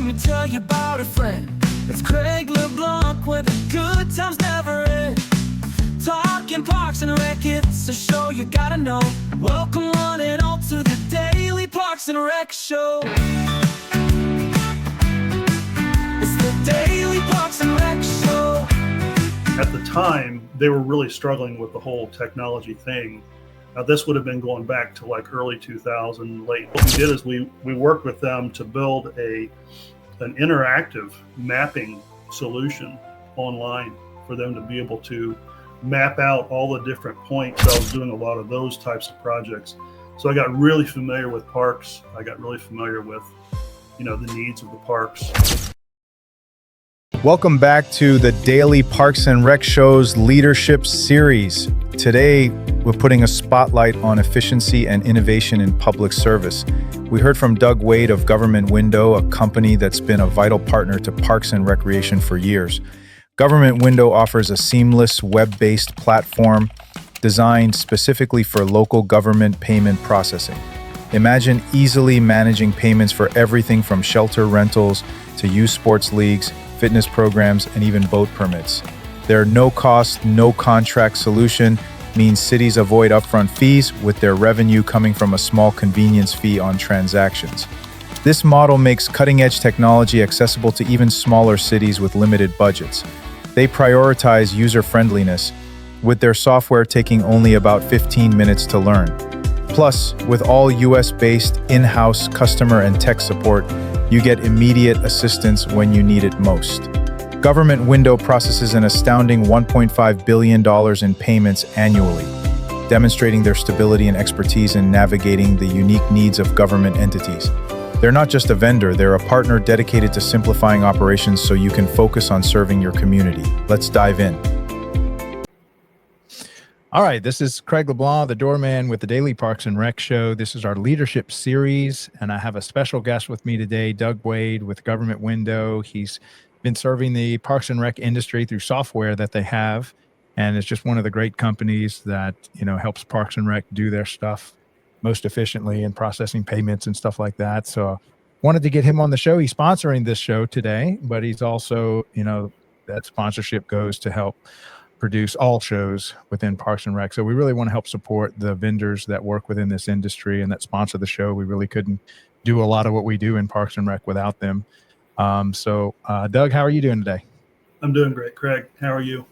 me tell you about a friend. It's Craig LeBlanc where the good times never end. Talking Parks and Rec, it's a show you gotta know. Welcome one and all to the Daily Parks and Rec Show. It's the Daily Parks and Rec Show. At the time, they were really struggling with the whole technology thing. Now, this would have been going back to like early 2000, late. What we did is we worked with them to build an interactive mapping solution online for them to be able to map out all the different points. I was doing a lot of those types of projects. So I got really familiar with parks. I got really familiar with, the needs of the parks. Welcome back to the Daily Parks and Rec Show's Leadership Series. Today, we're putting a spotlight on efficiency and innovation in public service. We heard from Doug Wade of Government Window, a company that's been a vital partner to Parks and Recreation for years. Government Window offers a seamless web-based platform designed specifically for local government payment processing. Imagine easily managing payments for everything from shelter rentals to youth sports leagues, fitness programs, and even boat permits. Their no-cost, no-contract solution means cities avoid upfront fees, with their revenue coming from a small convenience fee on transactions. This model makes cutting-edge technology accessible to even smaller cities with limited budgets. They prioritize user-friendliness, with their software taking only about 15 minutes to learn. Plus, with all US-based in-house customer and tech support, you get immediate assistance when you need it most. Government Window processes an astounding $1.5 billion in payments annually, demonstrating their stability and expertise in navigating the unique needs of government entities. They're not just a vendor, they're a partner dedicated to simplifying operations so you can focus on serving your community. Let's dive in. All right, this is Craig LeBlanc, the doorman with the Daily Parks and Rec Show. This is our leadership series, and I have a special guest with me today, Doug Wade with Government Window. He's been serving the Parks and Rec industry through software that they have, and it's just one of the great companies that helps Parks and Rec do their stuff most efficiently in processing payments and stuff like that. So wanted to get him on the show. He's sponsoring this show today, but he's also, that sponsorship goes to help produce all shows within Parks and Rec. So we really want to help support the vendors that work within this industry and that sponsor the show. We really couldn't do a lot of what we do in Parks and Rec without them. Doug, how are you doing today? I'm doing great, Craig. How are you?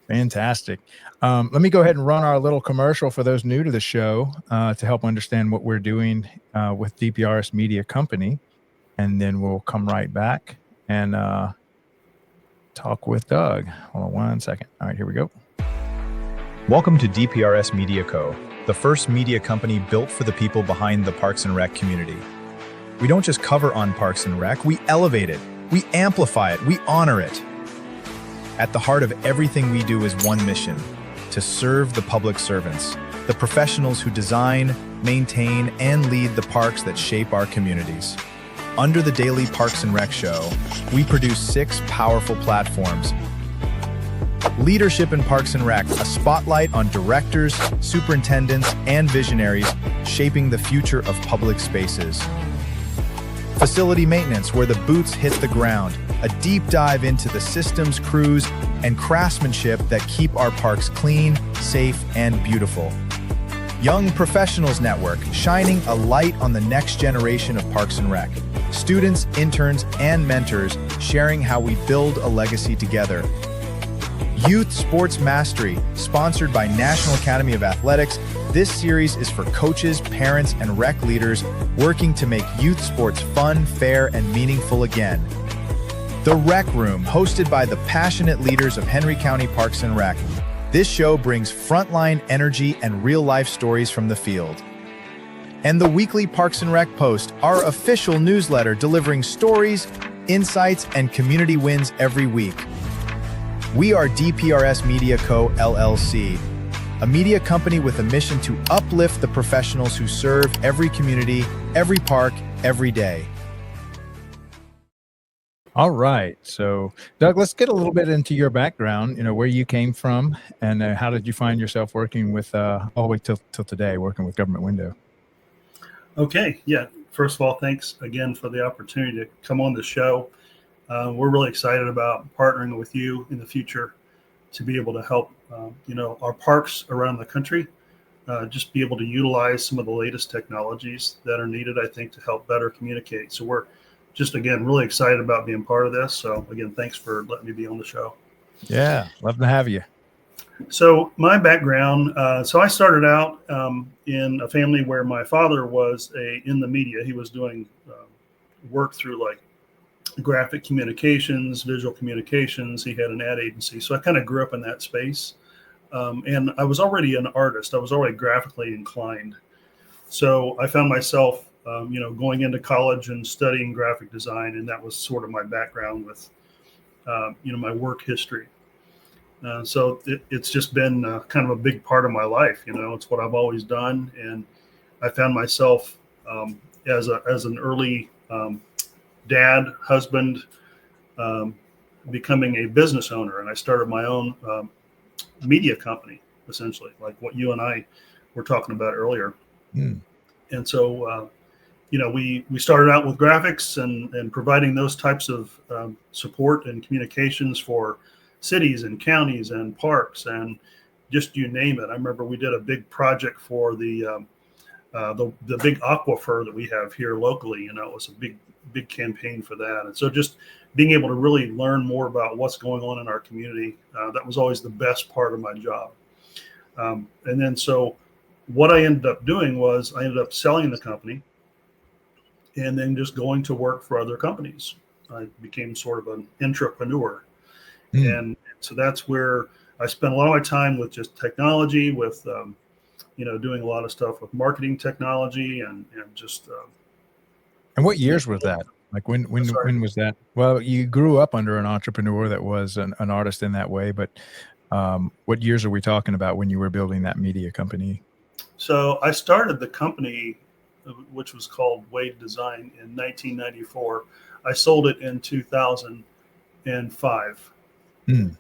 Fantastic. Let me go ahead and run our little commercial for those new to the show to help understand what we're doing with DPRS Media Company. And then we'll come right back and talk with Doug. Hold on one second. All right, here we go. Welcome to DPRS Media Co., the first media company built for the people behind the Parks and Rec community. We don't just cover on Parks and Rec, we elevate it, we amplify it, we honor it. At the heart of everything we do is one mission: to serve the public servants, the professionals who design, maintain, and lead the parks that shape our communities. Under the Daily Parks and Rec Show, we produce 6 powerful platforms. Leadership in Parks and Rec, a spotlight on directors, superintendents, and visionaries shaping the future of public spaces. Facility maintenance, where the boots hit the ground, a deep dive into the systems, crews, and craftsmanship that keep our parks clean, safe, and beautiful. Young Professionals Network, shining a light on the next generation of Parks and Rec. Students, interns, and mentors sharing how we build a legacy together. Youth Sports Mastery, sponsored by National Academy of Athletics. This series is for coaches, parents, and rec leaders working to make youth sports fun, fair, and meaningful again. The Rec Room, hosted by the passionate leaders of Henry County Parks and Rec. This show brings frontline energy and real-life stories from the field. And the weekly Parks and Rec Post, our official newsletter delivering stories, insights, and community wins every week. We are DPRS Media Co., LLC, a media company with a mission to uplift the professionals who serve every community, every park, every day. All right. So, Doug, let's get a little bit into your background, where you came from and how did you find yourself working with, all the way till today, working with Government Window? Okay. Yeah. first of all, thanks again for the opportunity to come on the show. We're really excited about partnering with you in the future to be able to help, our parks around the country just be able to utilize some of the latest technologies that are needed, I think, to help better communicate. So we're just, again, really excited about being part of this. So again, thanks for letting me be on the show. Yeah, love to have you. So my background, so I started out in a family where my father was in the media. He was doing work through like graphic communications, visual communications. He had an ad agency. So I kind of grew up in that space. And I was already an artist. I was already graphically inclined. So I found myself, going into college and studying graphic design. And that was sort of my background with, my work history. So it's just been kind of a big part of my life. It's what I've always done. And I found myself as an early dad, husband, becoming a business owner. And I started my own media company, essentially, like what you and I were talking about earlier. And so, we started out with graphics and providing those types of support and communications for cities and counties and parks and just you name it. I remember we did a big project for the big aquifer that we have here locally. It was a big campaign for that. And so just being able to really learn more about what's going on in our community, that was always the best part of my job. And then so what I ended up doing was I ended up selling the company and then just going to work for other companies. I became sort of an entrepreneur. And so that's where I spent a lot of my time with just technology, with, doing a lot of stuff with marketing technology and just. And what years was that? Like when was that? Well, you grew up under an entrepreneur that was an artist in that way, but what years are we talking about when you were building that media company? So I started the company, which was called Wade Design, in 1994. I sold it in 2005. And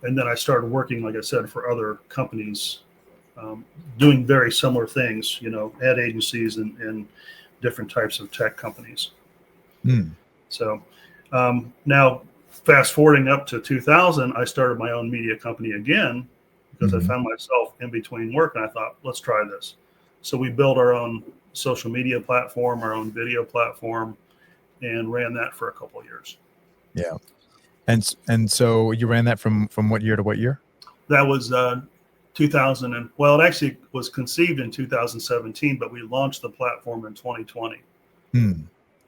then I started working, like I said, for other companies, doing very similar things, ad agencies and different types of tech companies. So now fast forwarding up to 2000, I started my own media company again because I found myself in between work and I thought, let's try this. So we built our own social media platform, our own video platform, and ran that for a couple of years. Yeah. And so you ran that from what year to what year? That was 2000. Well, it actually was conceived in 2017, but we launched the platform in 2020.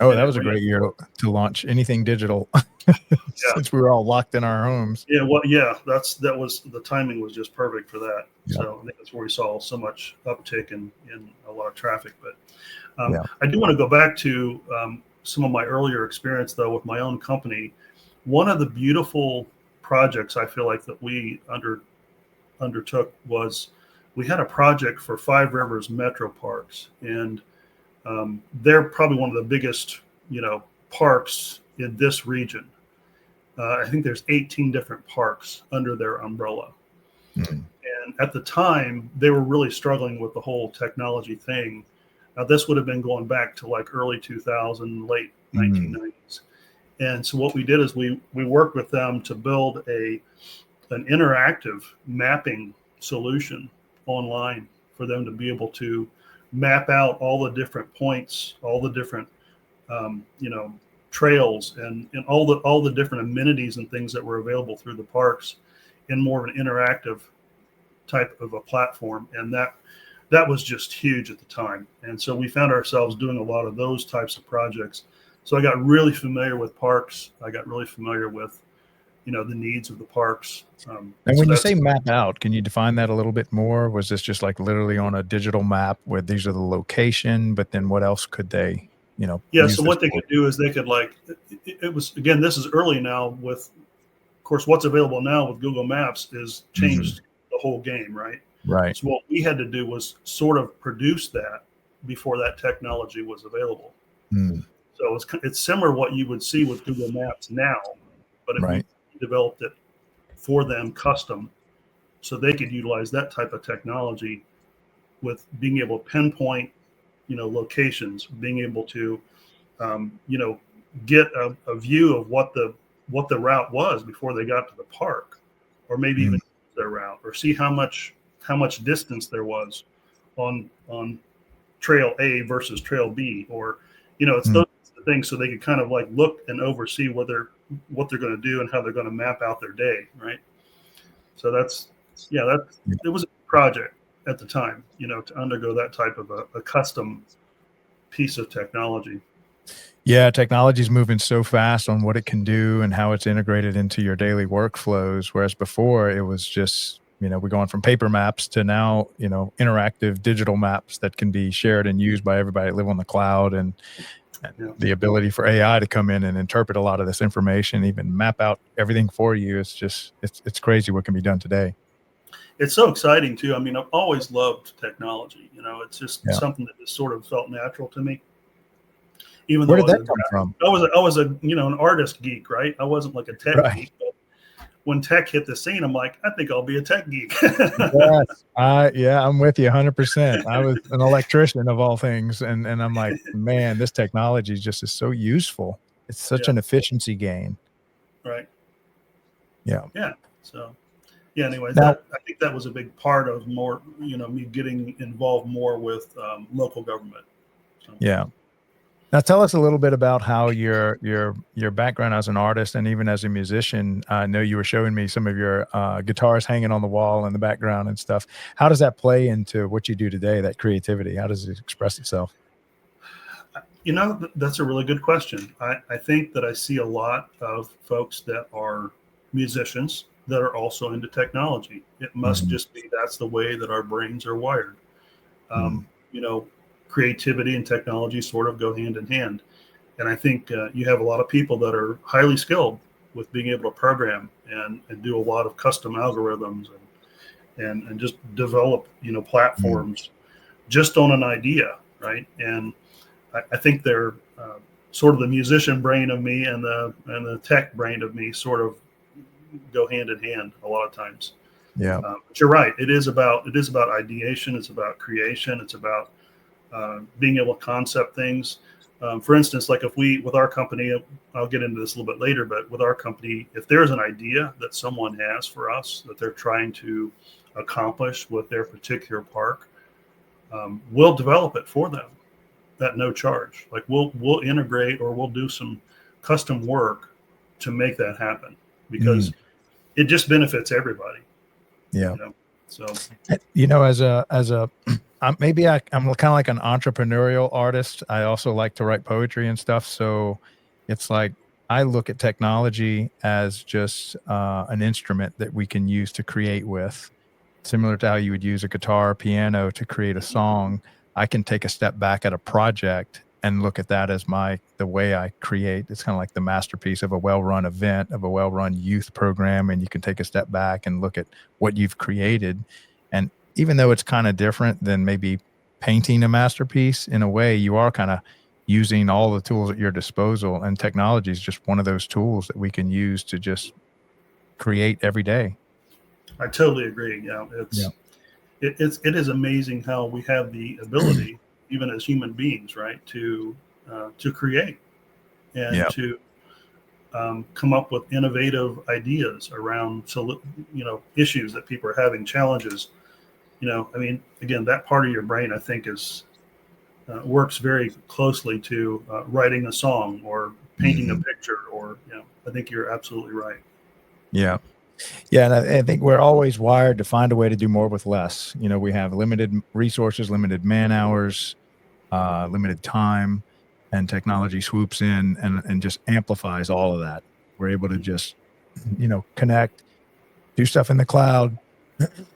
Oh, that was a great year to launch anything digital since we were all locked in our homes. Yeah, well, yeah, that was the timing was just perfect for that. Yeah. So I think that's where we saw so much uptick in a lot of traffic. But I do want to go back to some of my earlier experience, though, with my own company. One of the beautiful projects I feel like that we undertook was we had a project for Five Rivers Metro Parks, and they're probably one of the biggest, parks in this region. I think there's 18 different parks under their umbrella. And at the time, they were really struggling with the whole technology thing. Now, this would have been going back to like early 2000, late 1990s. And so what we did is we worked with them to build an interactive mapping solution online for them to be able to map out all the different points, all the different, trails and all the different amenities and things that were available through the parks in more of an interactive type of a platform. And that was just huge at the time. And so we found ourselves doing a lot of those types of projects. So I got really familiar with parks. I got really familiar with, the needs of the parks. And when you say map out, can you define that a little bit more? Was this just like literally on a digital map where these are the location, but then what else could they, Yeah. So what they could do is they could it was, again, this is early now with, of course, what's available now with Google Maps is changed the whole game, right? Right. So what we had to do was sort of produce that before that technology was available. So it's similar to what you would see with Google Maps now, but if we developed it for them custom so they could utilize that type of technology with being able to pinpoint, locations, being able to, get a view of what the route was before they got to the park, or maybe even their route, or see how much distance there was on trail A versus trail B, or it's those things, so they could kind of like look and oversee what they're going to do and how they're going to map out their day, right? So it was a project at the time, to undergo that type of a custom piece of technology. Yeah, technology is moving so fast on what it can do and how it's integrated into your daily workflows. Whereas before it was just, we're going from paper maps to now, interactive digital maps that can be shared and used by everybody that live on the cloud, and the ability for AI to come in and interpret a lot of this information, even map out everything for you. It's just, it's crazy what can be done today. It's so exciting too. I mean, I've always loved technology. It's just something that just sort of felt natural to me. Even Where though did that come from? I was a an artist geek, right? I wasn't like a tech geek. But when tech hit the scene, I'm like, I think I'll be a tech geek. Yes, I'm with you 100%. I was an electrician of all things, and I'm like, man, this technology just is so useful. It's such an efficiency gain. Right. Yeah. Yeah. So, anyway, Now, I think that was a big part of more, me getting involved more with local government. So. Yeah. Now tell us a little bit about how your background as an artist and even as a musician. I know you were showing me some of your guitars hanging on the wall in the background and stuff. How does that play into what you do today, that creativity? How does it express itself? That's a really good question. I think that I see a lot of folks that are musicians that are also into technology. It must just be that's the way that our brains are wired. Creativity and technology sort of go hand in hand. And I think you have a lot of people that are highly skilled with being able to program and do a lot of custom algorithms and just develop, platforms just on an idea, right? And I think they're sort of the musician brain of me and the tech brain of me sort of go hand in hand a lot of times. Yeah. But you're right. It is about ideation. It's about creation. It's about being able to concept things. For instance, like with our company, I'll get into this a little bit later, but with our company, if there's an idea that someone has for us that they're trying to accomplish with their particular park, we'll develop it for them at no charge. Like we'll integrate or we'll do some custom work to make that happen because it just benefits everybody. Yeah. So, I'm kind of like an entrepreneurial artist. I also like to write poetry and stuff. So it's like, I look at technology as just an instrument that we can use to create with, similar to how you would use a guitar or piano to create a song. I can take a step back at a project and look at that as the way I create. It's kind of like the masterpiece of a well-run event, of a well-run youth program. And you can take a step back and look at what you've created. And even though it's kind of different than maybe painting a masterpiece, in a way, you are kind of using all the tools at your disposal, and technology is just one of those tools that we can use to just create every day. I totally agree. It is amazing how we have the ability, even as human beings, right, to create and to come up with innovative ideas around issues that people are having, challenges. I mean, again, that part of your brain, I think, is works very closely to writing a song or painting a picture, or I think you're absolutely right. Yeah. And I think we're always wired to find a way to do more with less. We have limited resources, limited man hours, limited time, and technology swoops in and just amplifies all of that. We're able to just, connect, do stuff in the cloud,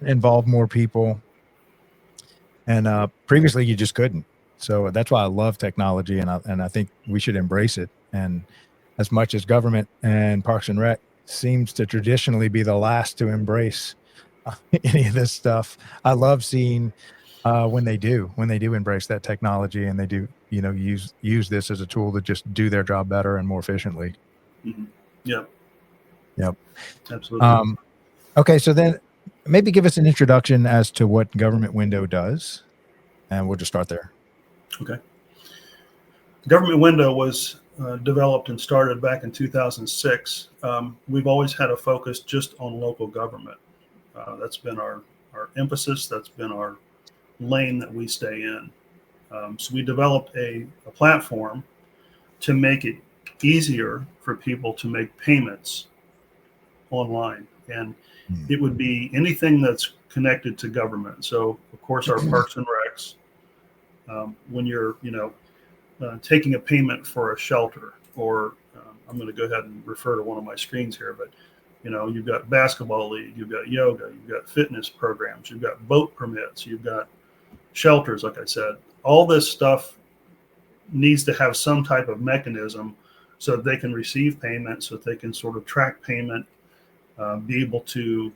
involve more people. And previously you just couldn't. So that's why I love technology, and I think we should embrace it. And as much as government and Parks and Rec seems to traditionally be the last to embrace any of this stuff, I love seeing when they do embrace that technology, and they do, use this as a tool to just do their job better and more efficiently. Yep. Absolutely. Okay. So then maybe give us an introduction as to what Government Window does, and we'll just start there. Okay. Government Window was developed and started back in 2006. We've always had a focus just on local government. That's been our emphasis. That's been our lane that we stay in. So we developed a platform to make it easier for people to make payments online. And it would be anything that's connected to government. So, of course, our parks and recs, when you're, taking a payment for a shelter, or I'm going to go ahead and refer to one of my screens here, but you've got basketball league, you've got yoga, you've got fitness programs, you've got boat permits, you've got shelters. Like I said, all this stuff needs to have some type of mechanism so that they can receive payment, so that they can sort of track payment, be able to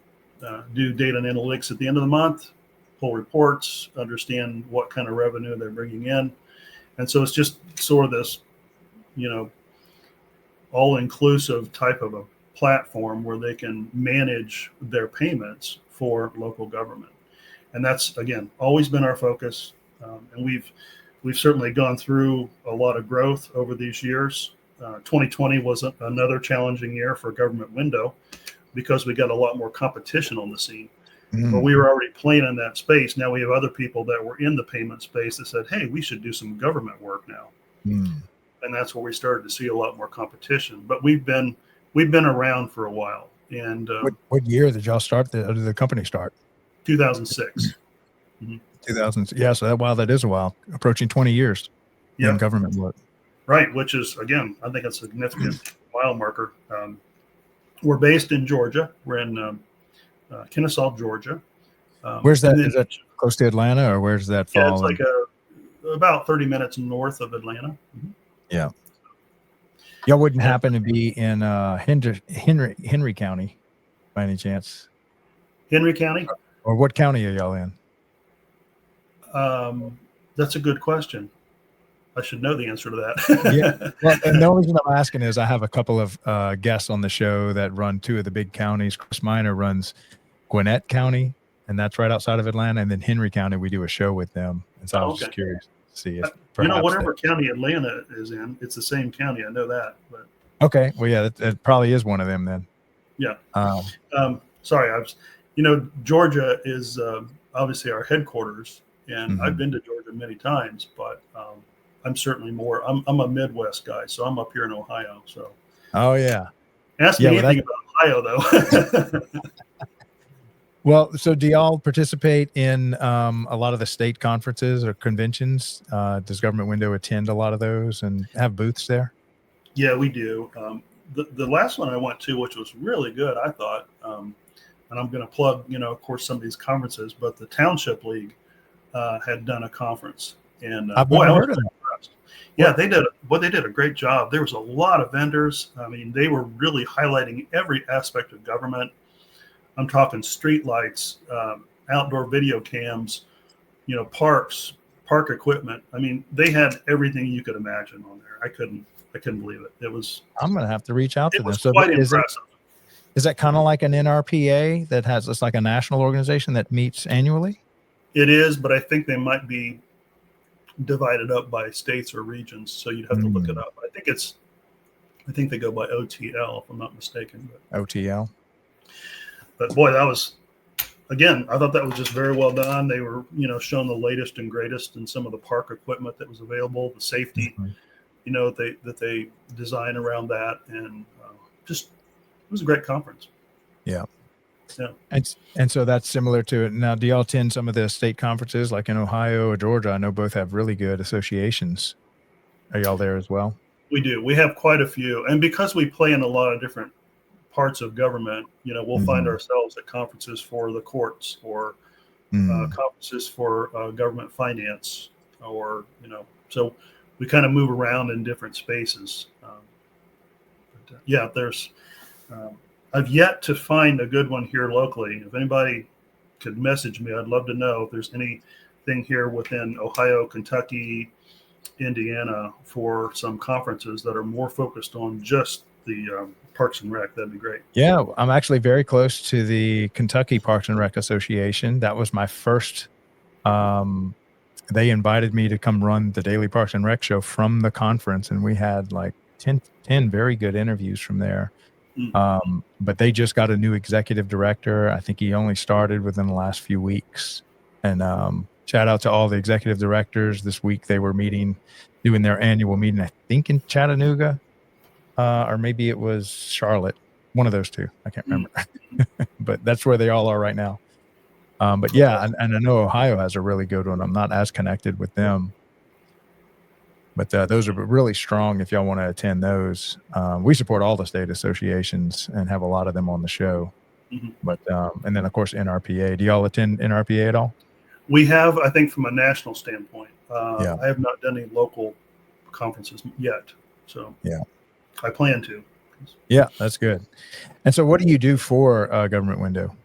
do data and analytics at the end of the month, pull reports, understand what kind of revenue they're bringing in. And so it's just sort of this, all-inclusive type of a platform where they can manage their payments for local government. And that's, again, always been our focus. And we've certainly gone through a lot of growth over these years. 2020 was another challenging year for Government Window because we got a lot more competition on the scene. But we were already playing in that space. Now we have other people that were in the payment space that said, hey, we should do some government work now. And that's where we started to see a lot more competition. But we've been around for a while. And what year did y'all start? Did the company start? 2006. 2000. Yeah, so that is a while, approaching 20 years in government work. Right, which is, again, I think a significant mile marker. We're based in Georgia. We're in Kennesaw, Georgia. Where's that? Is that close to Atlanta, or where's that fall? Yeah, it's like about 30 minutes north of Atlanta. Yeah. Y'all wouldn't happen to be in Henry County by any chance? Henry County? Or what county are y'all in? That's a good question. I should know the answer to that. Yeah. Well, and the only reason I'm asking is I have a couple of guests on the show that run two of the big counties. Chris Miner runs Gwinnett County, and that's right outside of Atlanta. And then Henry County, we do a show with them. And so I was just curious to see if whatever county Atlanta is in, it's the same county. I know that. But okay. Well, yeah, that probably is one of them then. Yeah. Sorry, Georgia is obviously our headquarters, and I've been to Georgia many times, but I'm certainly more. I'm a Midwest guy, so I'm up here in Ohio. So. Oh yeah. Ask me anything about Ohio, though. Well, so do y'all participate in a lot of the state conferences or conventions? Does Government Window attend a lot of those and have booths there? Yeah, we do. The last one I went to, which was really good, I thought, and I'm going to plug, of course, some of these conferences, but the Township League had done a conference, and I've never heard of that. Yeah, they did a great job. There was a lot of vendors. I mean, they were really highlighting every aspect of government. I'm talking street lights, outdoor video cams, parks, park equipment. I mean, they had everything you could imagine on there. I couldn't believe it. It was. I'm going to have to reach out to them. It was quite impressive. Is that kind of like an NRPA that has, it's like a national organization that meets annually? It is, but I think they might be divided up by states or regions. So you'd have to look it up. I think they go by OTL, if I'm not mistaken. But. OTL. But boy, that was, again, I thought that was just very well done. They were, showing the latest and greatest in some of the park equipment that was available, the safety, that they design around that, and just it was a great conference. Yeah. Yeah. And so that's similar to it. Now, do y'all attend some of the state conferences like in Ohio or Georgia? I know both have really good associations. Are y'all there as well? We do. We have quite a few, and because we play in a lot of different parts of government, we'll find ourselves at conferences for the courts or conferences for government finance, or so we kind of move around in different spaces. There's I've yet to find a good one here locally. If anybody could message me, I'd love to know if there's anything here within Ohio, Kentucky, Indiana for some conferences that are more focused on just the Parks and Rec. That'd be great. Yeah, I'm actually very close to the Kentucky Parks and Rec Association. That was my first they invited me to come run the Daily Parks and Rec show from the conference, and we had like 10 very good interviews from there. But they just got a new executive director. I think he only started within the last few weeks. And shout out to all the executive directors. This week they were doing their annual meeting, I think in Chattanooga, or maybe it was Charlotte, one of those two. I can't remember. But that's where they all are right now. But yeah, and I know Ohio has a really good one. I'm not as connected with them. But those are really strong if y'all want to attend those. We support all the state associations and have a lot of them on the show. But and then, of course, NRPA. Do y'all attend NRPA at all? We have, I think, from a national standpoint. Yeah. I have not done any local conferences yet. So yeah, I plan to. Yeah, that's good. And so what do you do for Government Window?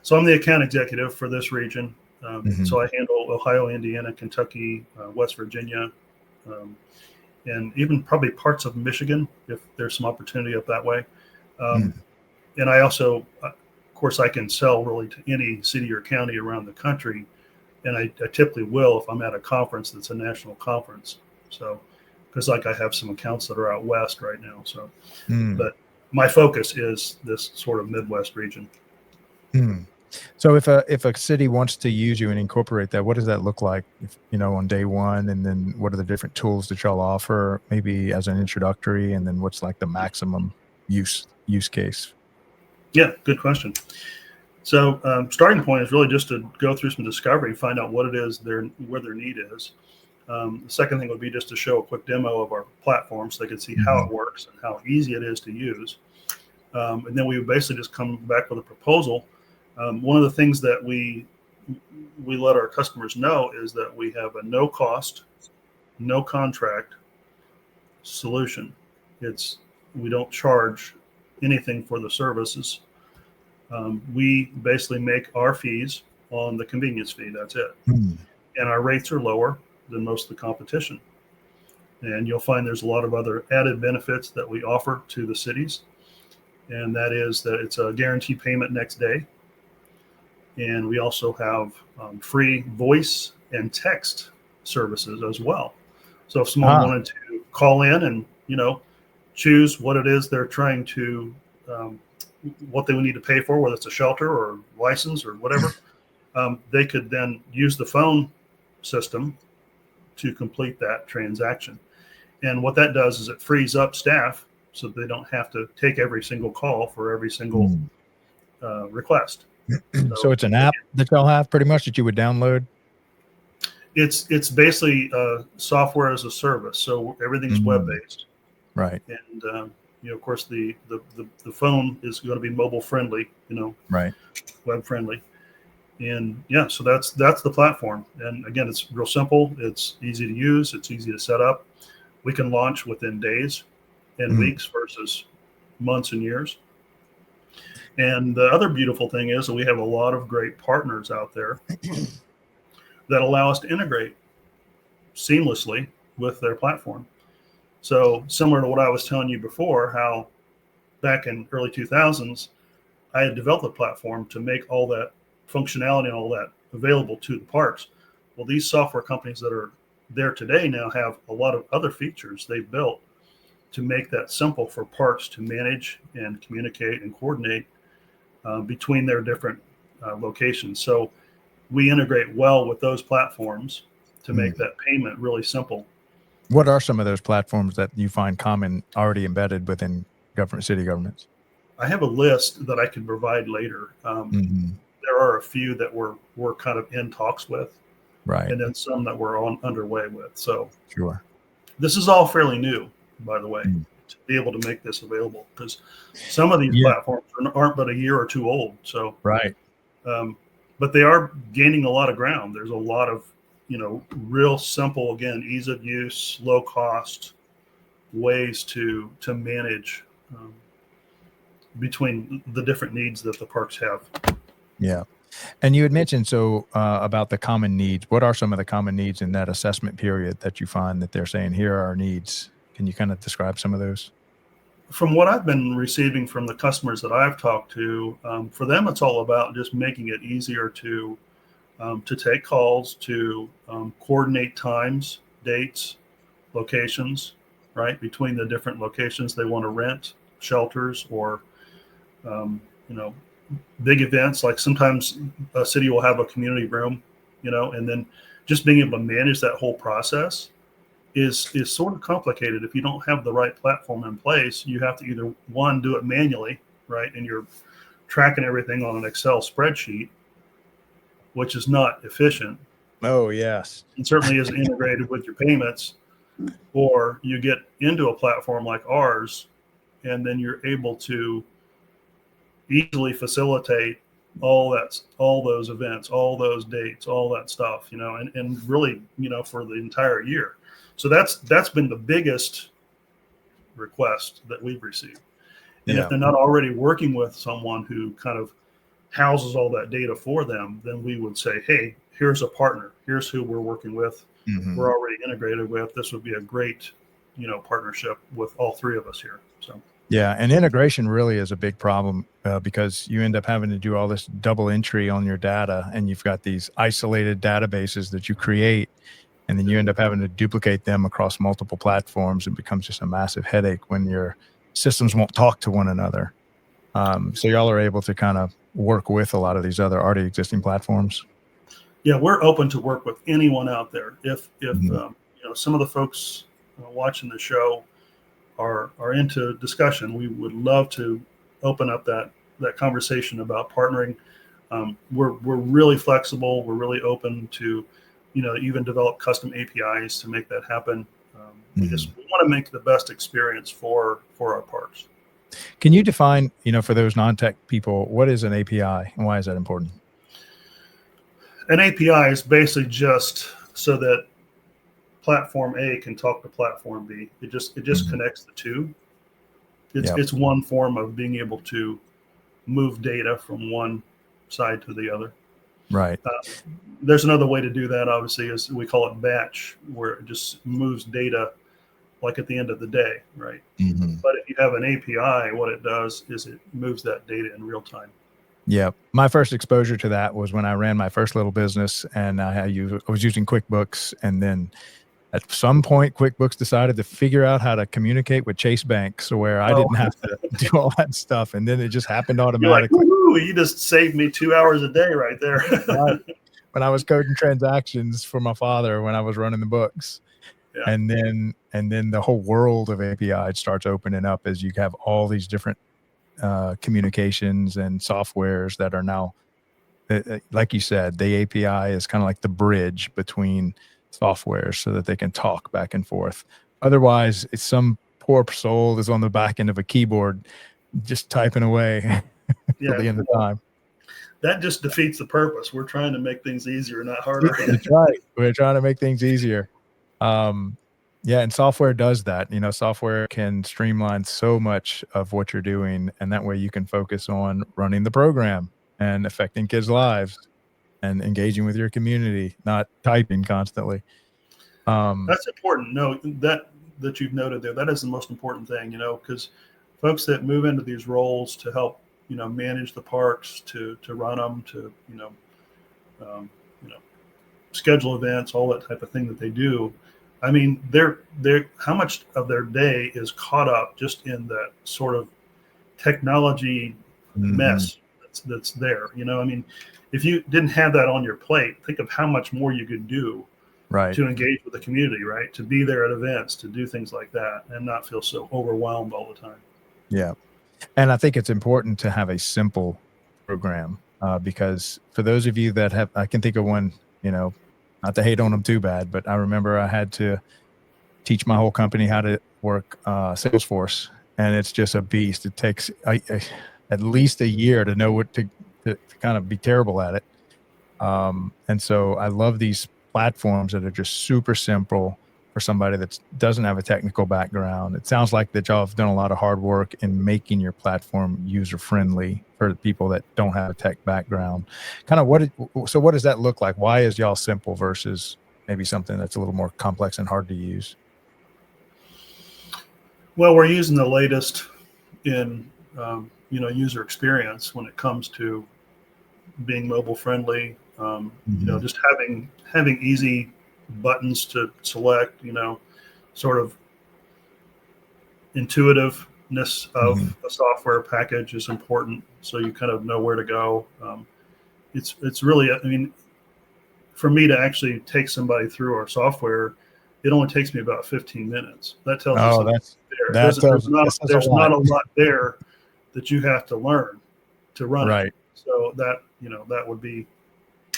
So I'm the account executive for this region. So I handle Ohio, Indiana, Kentucky, West Virginia, and even probably parts of Michigan if there's some opportunity up that way. And I also, of course, I can sell really to any city or county around the country. And I typically will if I'm at a conference that's a national conference. So, because like I have some accounts that are out west right now. So, but my focus is this sort of Midwest region. So if a city wants to use you and incorporate that, what does that look like, on day one? And then what are the different tools that y'all offer, maybe as an introductory? And then what's like the maximum use case? Yeah, good question. So starting point is really just to go through some discovery, find out what it is where their need is. The second thing would be just to show a quick demo of our platform so they can see how it works and how easy it is to use. And then we would basically just come back with a proposal. One of the things that we let our customers know is that we have a no cost, no contract solution. We don't charge anything for the services. We basically make our fees on the convenience fee. That's it. And our rates are lower than most of the competition. And you'll find there's a lot of other added benefits that we offer to the cities. And that is that it's a guaranteed payment next day. And we also have free voice and text services as well. So if someone wanted to call in and, choose what it is they're trying to, what they would need to pay for, whether it's a shelter or license or whatever, they could then use the phone system to complete that transaction. And what that does is it frees up staff so they don't have to take every single call for every single request. So it's an app that y'all have pretty much that you would download? It's basically software as a service. So everything's web-based. Right. And, of course, the phone is going to be mobile friendly, right, web friendly. And so that's the platform. And again, it's real simple. It's easy to use. It's easy to set up. We can launch within days and weeks versus months and years. And the other beautiful thing is that we have a lot of great partners out there that allow us to integrate seamlessly with their platform. So similar to what I was telling you before, how back in early 2000s, I had developed a platform to make all that functionality and all that available to the parks. Well, these software companies that are there today now have a lot of other features they've built to make that simple for parks to manage and communicate and coordinate between their different locations. So we integrate well with those platforms to make that payment really simple. What are some of those platforms that you find common already embedded within city governments? I have a list that I can provide later. There are a few that we're kind of in talks with, right, and then some that we're underway with. So sure, this is all fairly new, by the way, to be able to make this available, because some of these platforms aren't but a year or two old. So right, but they are gaining a lot of ground. There's a lot of real simple, again, ease of use, low cost ways to manage between the different needs that the parks have. Yeah. And you had mentioned about the common needs. What are some of the common needs in that assessment period that you find that they're saying, here are our needs? Can you kind of describe some of those? From what I've been receiving from the customers that I've talked to, for them, it's all about just making it easier to to take calls, to coordinate times, dates, locations, right, between the different locations they want to rent, shelters, or you know, big events. Like sometimes a city will have a community room, and then just being able to manage that whole process is sort of complicated. If you don't have the right platform in place, you have to either one, do it manually, right, and you're tracking everything on an Excel spreadsheet, which is not efficient. Oh, yes. It certainly isn't integrated with your payments. Or you get into a platform like ours, and then you're able to easily facilitate all those events, all those dates, all that stuff, and really, for the entire year. So that's been the biggest request that we've received. And if they're not already working with someone who kind of houses all that data for them, then we would say, hey, here's a partner. Here's who we're working with. Mm-hmm. We're already integrated with. This would be a great, partnership with all three of us here. So. Yeah, and integration really is a big problem because you end up having to do all this double entry on your data, and you've got these isolated databases that you create, and then you end up having to duplicate them across multiple platforms. It becomes just a massive headache when your systems won't talk to one another. So y'all are able to kind of work with a lot of these other already existing platforms. Yeah, we're open to work with anyone out there. If some of the folks watching the show are into discussion, we would love to open up that conversation about partnering. We're really flexible. We're really open to, even develop custom APIs to make that happen. We want to make the best experience for our parks. Can you define, for those non-tech people, what is an API and why is that important? An API is basically just so that platform A can talk to platform B. It just connects the two. It's one form of being able to move data from one side to the other. Right. There's another way to do that, obviously, is we call it batch, where it just moves data like at the end of the day, right? Mm-hmm. But if you have an API, what it does is it moves that data in real time. Yeah. My first exposure to that was when I ran my first little business, and I was using QuickBooks, and then at some point, QuickBooks decided to figure out how to communicate with Chase Bank, so where I didn't have to do all that stuff, and then it just happened automatically. You're like, you just saved me 2 hours a day right there. Right. When I was coding transactions for my father when I was running the books. Yeah. And then the whole world of API starts opening up as you have all these different communications and softwares that are now, like you said, the API is kind of like the bridge between software so that they can talk back and forth. Otherwise, it's some poor soul that's on the back end of a keyboard just typing away till the end of time. That just defeats the purpose. We're trying to make things easier, not harder. That's right. We're trying to make things easier. And software does that. Software can streamline so much of what you're doing, and that way you can focus on running the program and affecting kids' lives and engaging with your community, not typing constantly. That's important. No, that you've noted there, that is the most important thing, because folks that move into these roles to help, manage the parks, to run them, to, schedule events, all that type of thing that they do. I mean, they're how much of their day is caught up just in that sort of technology mess that's there. I mean, if you didn't have that on your plate, think of how much more you could do to engage with the community, right? To be there at events, to do things like that, and not feel so overwhelmed all the time. Yeah. And I think it's important to have a simple program because for those of you that I can think of one, not to hate on them too bad, but I remember I had to teach my whole company how to work Salesforce, and it's just a beast. It takes at least a year to know what to kind of be terrible at it. And so I love these platforms that are just super simple for somebody that doesn't have a technical background. It sounds like that y'all have done a lot of hard work in making your platform user-friendly for people that don't have a tech background. Kind of what does that look like? Why is y'all simple versus maybe something that's a little more complex and hard to use? Well, we're using the latest in, user experience when it comes to being mobile friendly, Just having easy buttons to select, sort of intuitiveness of a software package is important. So you kind of know where to go. It's really, for me to actually take somebody through our software, it only takes me about 15 minutes. That tells you something there. There's not a lot there that you have to learn to run it. So that would be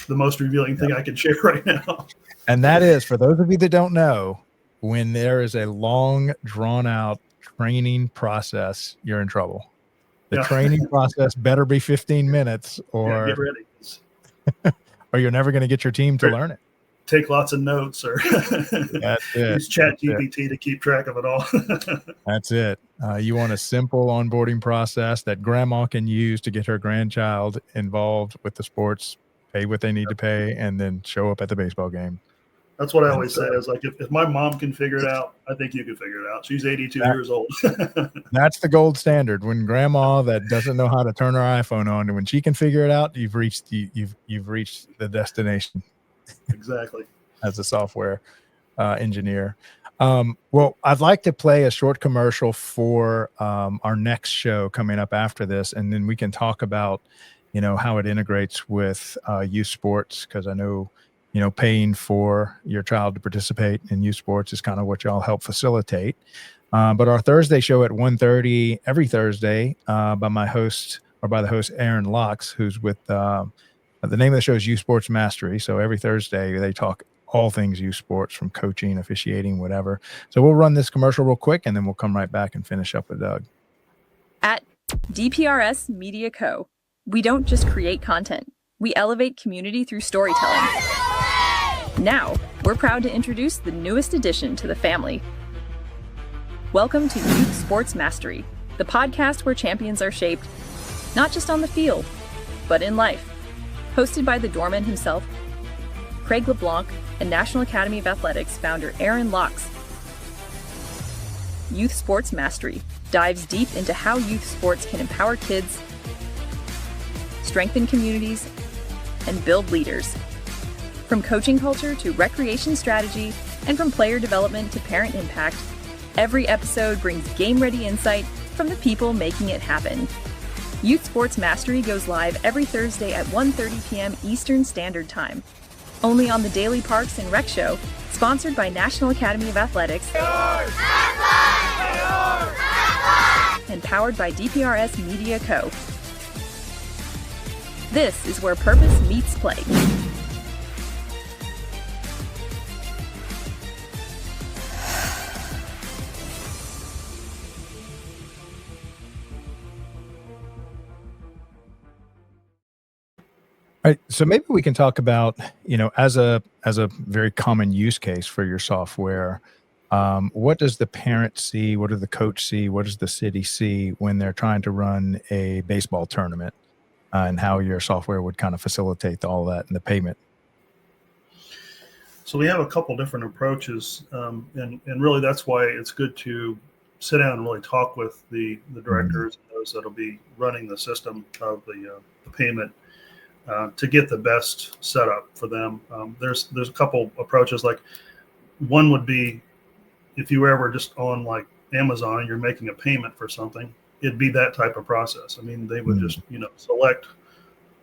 the most revealing thing I can share right now. And that is, for those of you that don't know, when there is a long, drawn out training process, you're in trouble. The training process better be 15 minutes or get ready. or you're never going to get your team to learn it. Take lots of notes or use ChatGPT to keep track of it all. That's it. You want a simple onboarding process that grandma can use to get her grandchild involved with the sports, pay what they need to pay, and then show up at the baseball game. That's what I always say is, like, if my mom can figure it out, I think you can figure it out. She's 82 years old. That's the gold standard. When grandma that doesn't know how to turn her iPhone on, and when she can figure it out, you've reached the destination. Exactly. As a software engineer. Well, I'd like to play a short commercial for our next show coming up after this, and then we can talk about, how it integrates with youth sports, because I know, paying for your child to participate in youth sports is kind of what y'all help facilitate. But our Thursday show at 1:30 every Thursday by the host Aaron Locks, who's with the name of the show is Youth Sports Mastery. So every Thursday they talk all things youth sports, from coaching, officiating, whatever. So we'll run this commercial real quick, and then we'll come right back and finish up with Doug. At DPRS Media Co., we don't just create content. We elevate community through storytelling. Now, we're proud to introduce the newest addition to the family. Welcome to Youth Sports Mastery, the podcast where champions are shaped, not just on the field, but in life. Hosted by the doorman himself, Craig LeBlanc, and National Academy of Athletics founder Aaron Locks. Youth Sports Mastery dives deep into how youth sports can empower kids, strengthen communities, and build leaders. From coaching culture to recreation strategy, and from player development to parent impact, every episode brings game-ready insight from the people making it happen. Youth Sports Mastery goes live every Thursday at 1:30 p.m. Eastern Standard Time. Only on the Daily Parks and Rec Show, sponsored by National Academy of Athletics and powered by DPRS Media Co. This is where purpose meets play. All right, so maybe we can talk about, as a very common use case for your software, what does the parent see? What does the coach see? What does the city see when they're trying to run a baseball tournament, and how your software would kind of facilitate all that and the payment? So we have a couple different approaches, and really that's why it's good to sit down and really talk with the directors and those that'll be running the system of the payment. To get the best setup for them. There's a couple approaches. Like, one would be, if you were ever just on like Amazon and you're making a payment for something, it'd be that type of process. They would just select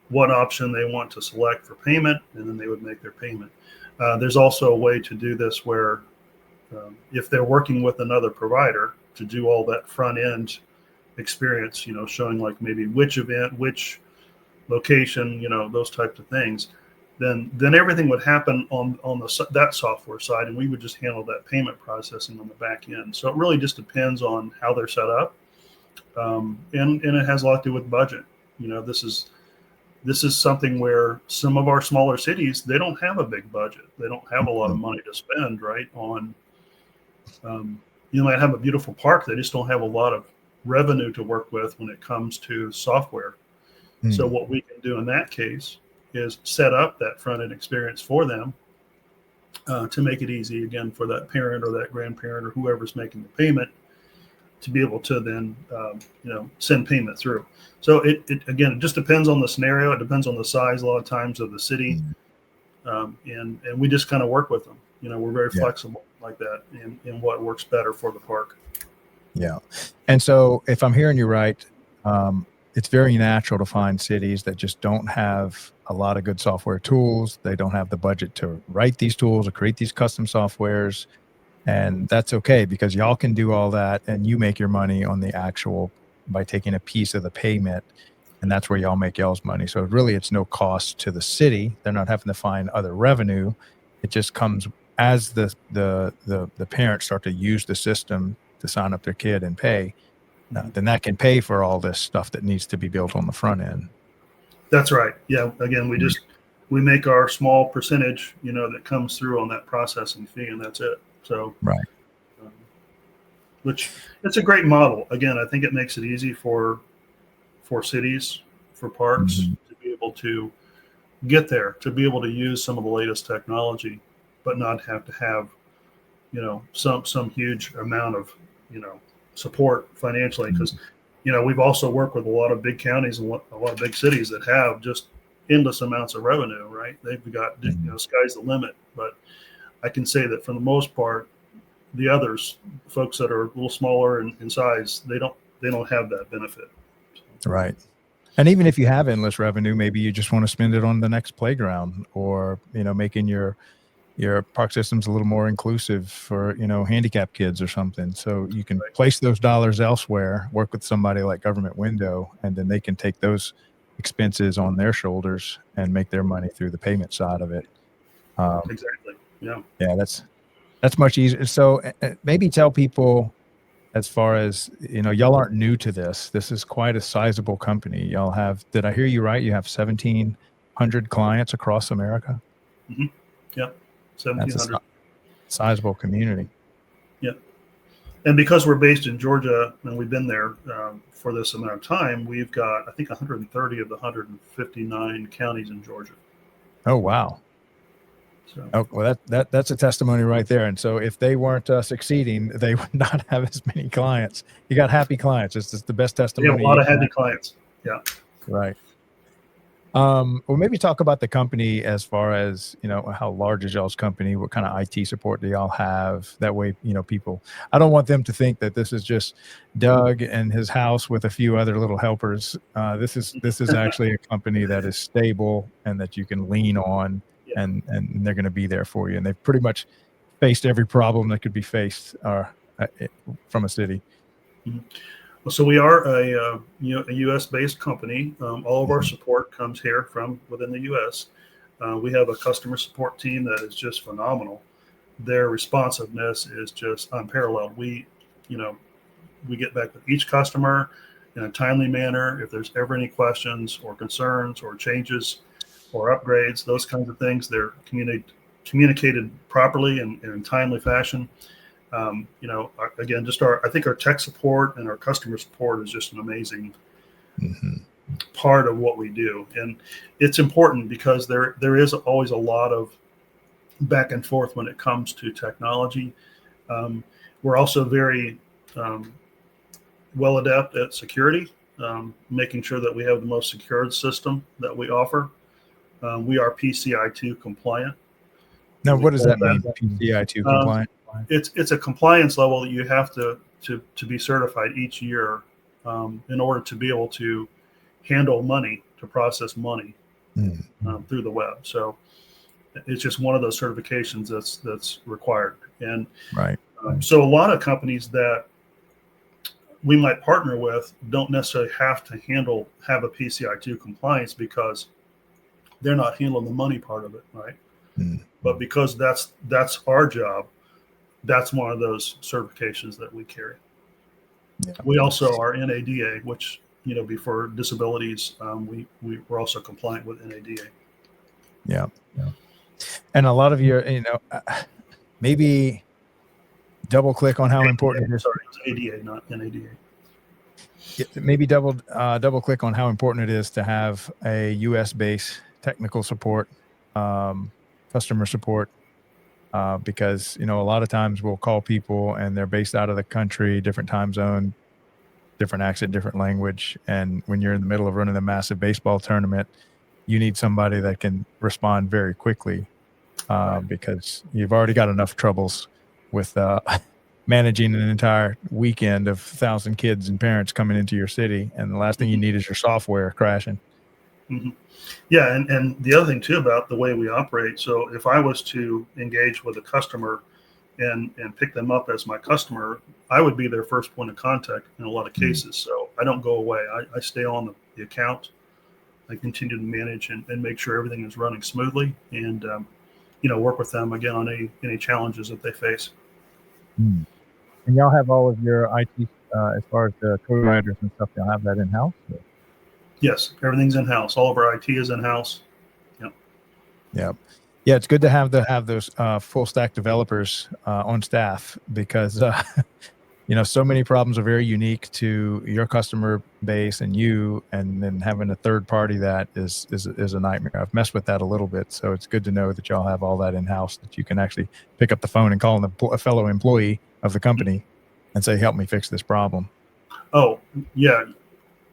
what option they want to select for payment, and then they would make their payment. There's also a way to do this where if they're working with another provider to do all that front end experience, showing like maybe which event, which location, those types of things, then everything would happen on that software side, and we would just handle that payment processing on the back end. So it really just depends on how they're set up, and it has a lot to do with budget. This is something where some of our smaller cities, they don't have a big budget. They don't have a lot of money to spend, right? On you might have a beautiful park, they just don't have a lot of revenue to work with when it comes to software. So what we can do in that case is set up that front end experience for them to make it easy, again, for that parent or that grandparent or whoever's making the payment to be able to then send payment through. So it again, it just depends on the scenario. It depends on the size a lot of times of the city, and we just kind of work with them. We're very flexible like that in what works better for the park. Yeah. And so if I'm hearing you right, it's very natural to find cities that just don't have a lot of good software tools. They don't have the budget to write these tools or create these custom softwares. And that's okay, because y'all can do all that and you make your money on the actual by taking a piece of the payment. And that's where y'all make y'all's money. So really it's no cost to the city. They're not having to find other revenue. It just comes as the parents start to use the system to sign up their kid and pay. Then that can pay for all this stuff that needs to be built on the front end. That's right. Yeah. Again, we make our small percentage, that comes through on that processing fee, and that's it. So, right. Which it's a great model. Again, I think it makes it easy for cities, for parks to be able to get there, to be able to use some of the latest technology, but not have to have, some huge amount of, support financially, because we've also worked with a lot of big counties and a lot of big cities that have just endless amounts of revenue, right? They've got sky's the limit. But I can say that for the most part, the others, folks that are a little smaller in size, they don't have that benefit. Right. And even if you have endless revenue, maybe you just want to spend it on the next playground, or making your park system's a little more inclusive for, handicapped kids or something. So you can place those dollars elsewhere, work with somebody like Government Window, and then they can take those expenses on their shoulders and make their money through the payment side of it. Exactly. Yeah. Yeah, that's much easier. So maybe tell people, as far as, y'all aren't new to this. This is quite a sizable company. Y'all have, did I hear you right? You have 1,700 clients across America? Mm-hmm. Yeah. 1,700. That's a sizable community. Yeah. And because we're based in Georgia and we've been there for this amount of time, we've got, I think, 130 of the 159 counties in Georgia. Oh, wow. So. Oh, well, that's a testimony right there. And so if they weren't succeeding, they would not have as many clients. You got happy clients. It's just the best testimony. Yeah, a lot of happy clients. Yeah. Right. Well, maybe talk about the company as far as, how large is y'all's company? What kind of IT support do y'all have? That way, people, I don't want them to think that this is just Doug and his house with a few other little helpers. This is actually a company that is stable and that you can lean on, and they're going to be there for you. And they've pretty much faced every problem that could be faced from a city. Mm-hmm. So we are a U.S. based company. All of our support comes here from within the U.S. We have a customer support team that is just phenomenal. Their responsiveness is just unparalleled. We get back with each customer in a timely manner. If there's ever any questions or concerns or changes or upgrades, those kinds of things, they're communicated properly and in timely fashion. Again, I think our tech support and our customer support is just an amazing part of what we do. And it's important because there is always a lot of back and forth when it comes to technology. We're also very well adept at security, making sure that we have the most secured system that we offer. We are PCI 2 compliant. Now, what does that mean? PCI 2 compliant? It's a compliance level that you have to be certified each year in order to be able to handle money, to process money through the web. So it's just one of those certifications that's required. And so a lot of companies that we might partner with don't necessarily have to have a PCI 2 compliance because they're not handling the money part of it, right? But because that's our job, that's one of those certifications that we carry. Yeah. We also are NADA, which, before disabilities, we're also compliant with NADA. Yeah. And a lot of your, maybe double click on how ADA, important it is. Sorry, it's ADA, not NADA. Maybe double click on how important it is to have a US based technical support, customer support because, a lot of times we'll call people and they're based out of the country, different time zone, different accent, different language. And when you're in the middle of running a massive baseball tournament, you need somebody that can respond very quickly, because you've already got enough troubles with managing an entire weekend of 1,000 kids and parents coming into your city. And the last thing you need is your software crashing. Mm-hmm. Yeah, and the other thing too about the way we operate. So if I was to engage with a customer and pick them up as my customer, I would be their first point of contact in a lot of cases. So I don't go away. I stay on the account. I continue to manage and make sure everything is running smoothly, and work with them again on any challenges that they face. And y'all have all of your IT, as far as the code writers and stuff, y'all have that in-house? Yes, everything's in-house. All of our IT is in-house. Yeah. Yeah, it's good to have those full stack developers on staff, because so many problems are very unique to your customer base and you, and then having a third party that is a nightmare. I've messed with that a little bit, so it's good to know that y'all have all that in-house, that you can actually pick up the phone and call a fellow employee of the company and say, help me fix this problem. Oh, yeah.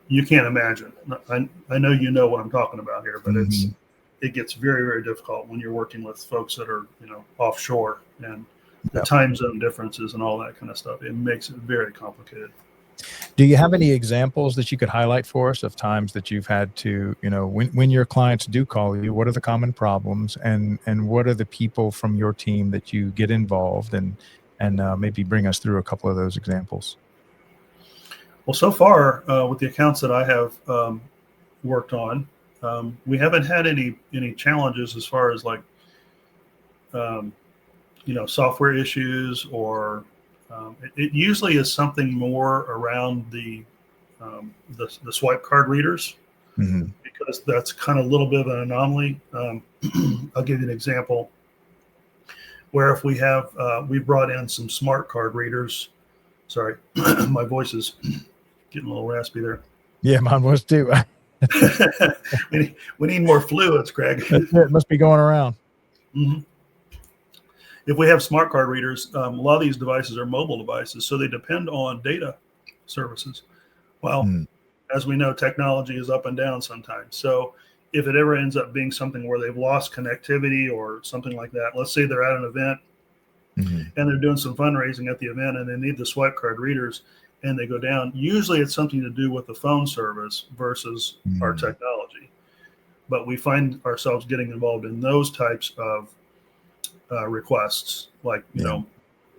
You can't imagine. I know you know what I'm talking about here, but it gets very, very difficult when you're working with folks that are, offshore, and the time zone differences and all that kind of stuff. It makes it very complicated. Do you have any examples that you could highlight for us of times that you've had to, when your clients do call you, what are the common problems, and what are the people from your team that you get involved, and maybe bring us through a couple of those examples? Well, so far with the accounts that I have worked on, we haven't had any challenges as far as like software issues, or it usually is something more around the swipe card readers, because that's kind of a little bit of an anomaly. I'll give you an example where if we have we brought in some smart card readers. Sorry, my voice is getting a little raspy there. Yeah, mine was too. we need more fluids, Craig. It must be going around. Mm-hmm. If we have smart card readers, a lot of these devices are mobile devices, so they depend on data services. Well, as we know, technology is up and down sometimes. So if it ever ends up being something where they've lost connectivity or something like that, let's say they're at an event and they're doing some fundraising at the event and they need the swipe card readers and they go down, usually it's something to do with the phone service versus our technology. But we find ourselves getting involved in those types of requests, like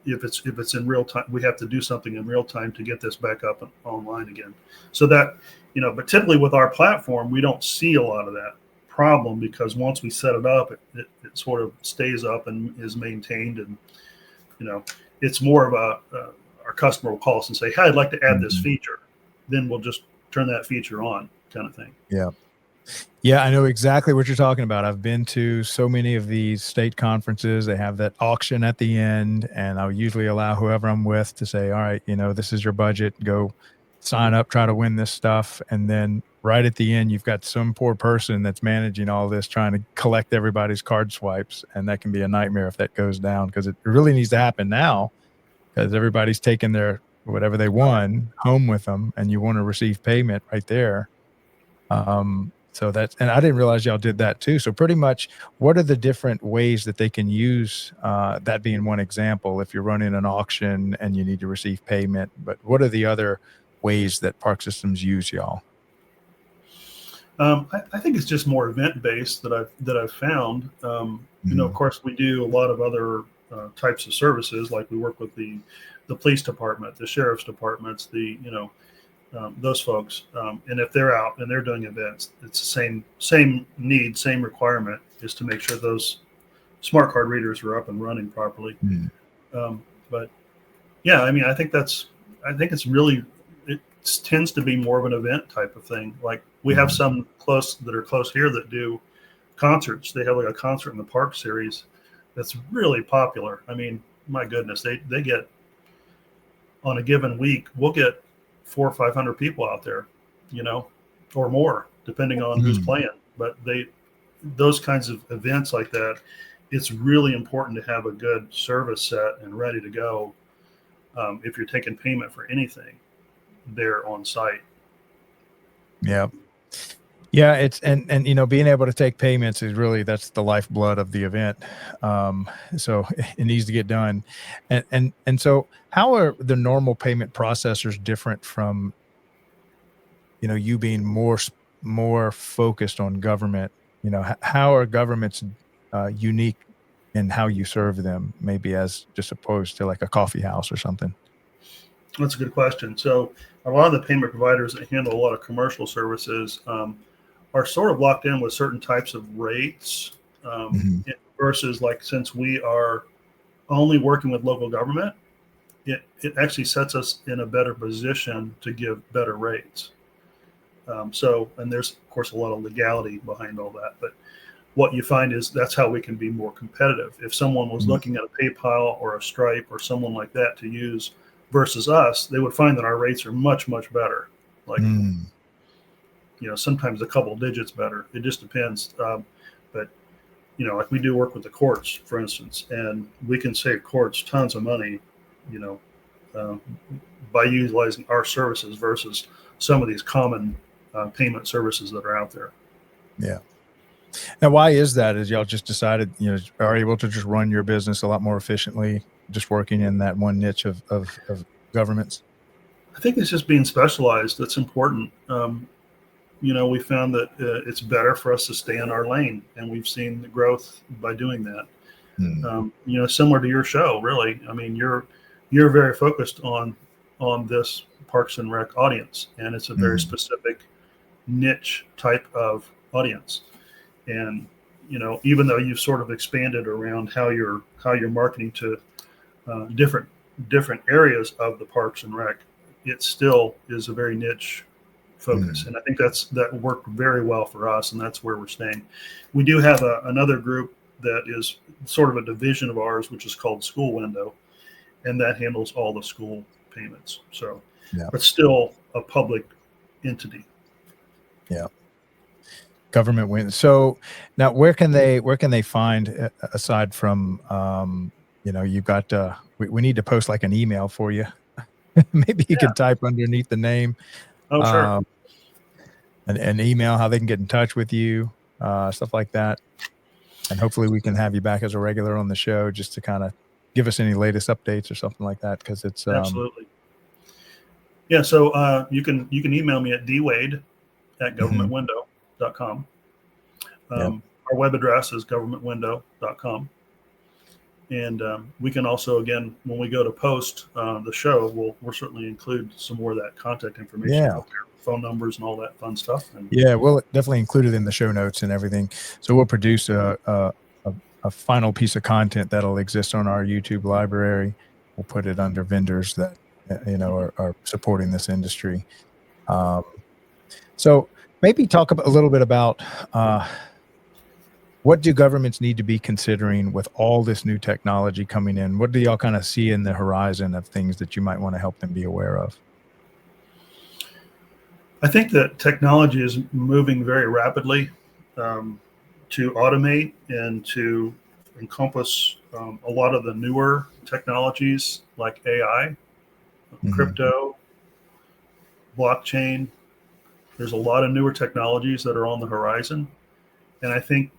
if it's in real time, we have to do something in real time to get this back up and online again. So that but typically with our platform, we don't see a lot of that problem, because once we set it up, it sort of stays up and is maintained, and it's more of our customer will call us and say, hey, I'd like to add this feature, then we'll just turn that feature on, kind of thing. Yeah, I know exactly what you're talking about. I've been to so many of these state conferences. They have that auction at the end, and I'll usually allow whoever I'm with to say, all right, this is your budget. Go sign up, try to win this stuff. And then right at the end, you've got some poor person that's managing all this, trying to collect everybody's card swipes. And that can be a nightmare if that goes down, because it really needs to happen now, because everybody's taking their whatever they won home with them, and you want to receive payment right there. So and I didn't realize y'all did that too. So pretty much, what are the different ways that they can use, that being one example, if you're running an auction and you need to receive payment, but what are the other ways that Park Systems use y'all? I think it's just more event-based that I've found. Of course, we do a lot of other types of services, like we work with the police department, the sheriff's departments, those folks, and if they're out and they're doing events, it's the same need, same requirement, is to make sure those smart card readers are up and running properly. But yeah, I think it tends to be more of an event type of thing. Like we have some that are close here that do concerts. They have like a concert in the park series that's really popular. My goodness, they get, on a given week, we'll get 400 or 500 people out there, or more, depending on who's playing. But those kinds of events like that, it's really important to have a good service set and ready to go. If you're taking payment for anything there on site. Yeah. Yeah, it's and being able to take payments is really that's the lifeblood of the event. So it needs to get done. And so how are the normal payment processors different from you being more focused on government? How are governments unique in how you serve them, maybe as just opposed to like a coffee house or something? That's a good question. So a lot of the payment providers that handle a lot of commercial services are sort of locked in with certain types of rates Hmm. versus like since we are only working with local government, it actually sets us in a better position to give better rates. And there's of course a lot of legality behind all that, but what you find is that's how we can be more competitive. If someone was looking at a PayPal or a Stripe or someone like that to use versus us, they would find that our rates are much, much better. Like, Mm. Sometimes a couple digits better. It just depends. But, like we do work with the courts, for instance, and we can save courts tons of money, you know, uh, by utilizing our services versus some of these common payment services that are out there. Yeah. Now, why is that? Is y'all just decided, are able to just run your business a lot more efficiently, just working in that one niche of governments? I think it's just being specialized that's important. We found that it's better for us to stay in our lane, and we've seen the growth by doing that. Hmm. Similar to your show, really. I mean, you're very focused on this Parks and Rec audience, and it's a very Hmm. specific niche type of audience. And even though you've sort of expanded around how you're marketing to different areas of the Parks and Rec, it still is a very niche focus. Hmm. And I think that worked very well for us, and that's where we're staying. We do have another group that is sort of a division of ours, which is called School Window, and that handles all the school payments. So, Yeah. but still a public entity. Yeah. Government wins. So now where can they find aside from, you've got, we need to post like an email for you. Maybe you Yeah. could type underneath the name, Oh, sure. um, an email, how they can get in touch with you, stuff like that. And hopefully we can have you back as a regular on the show just to kind of give us any latest updates or something like that. Cause it's, Absolutely. Yeah. So you can email me at dwade at mhm, governmentwindow.com. yeah, Our web address is governmentwindow.com. And we can also, again, when we go to post the show, we'll certainly include some more of that contact information yeah, out there, phone numbers and all that fun stuff. And yeah. We'll definitely include it in the show notes and everything. So we'll produce a final piece of content that'll exist on our YouTube library. We'll put it under vendors that, are supporting this industry. Um, so maybe talk a little bit about, what do governments need to be considering with all this new technology coming in? What do y'all kind of see in the horizon of things that you might want to help them be aware of? I think that technology is moving very rapidly um, to automate and to encompass a lot of the newer technologies like AI, Mhm. crypto, blockchain. There's a lot of newer technologies that are on the horizon. And I think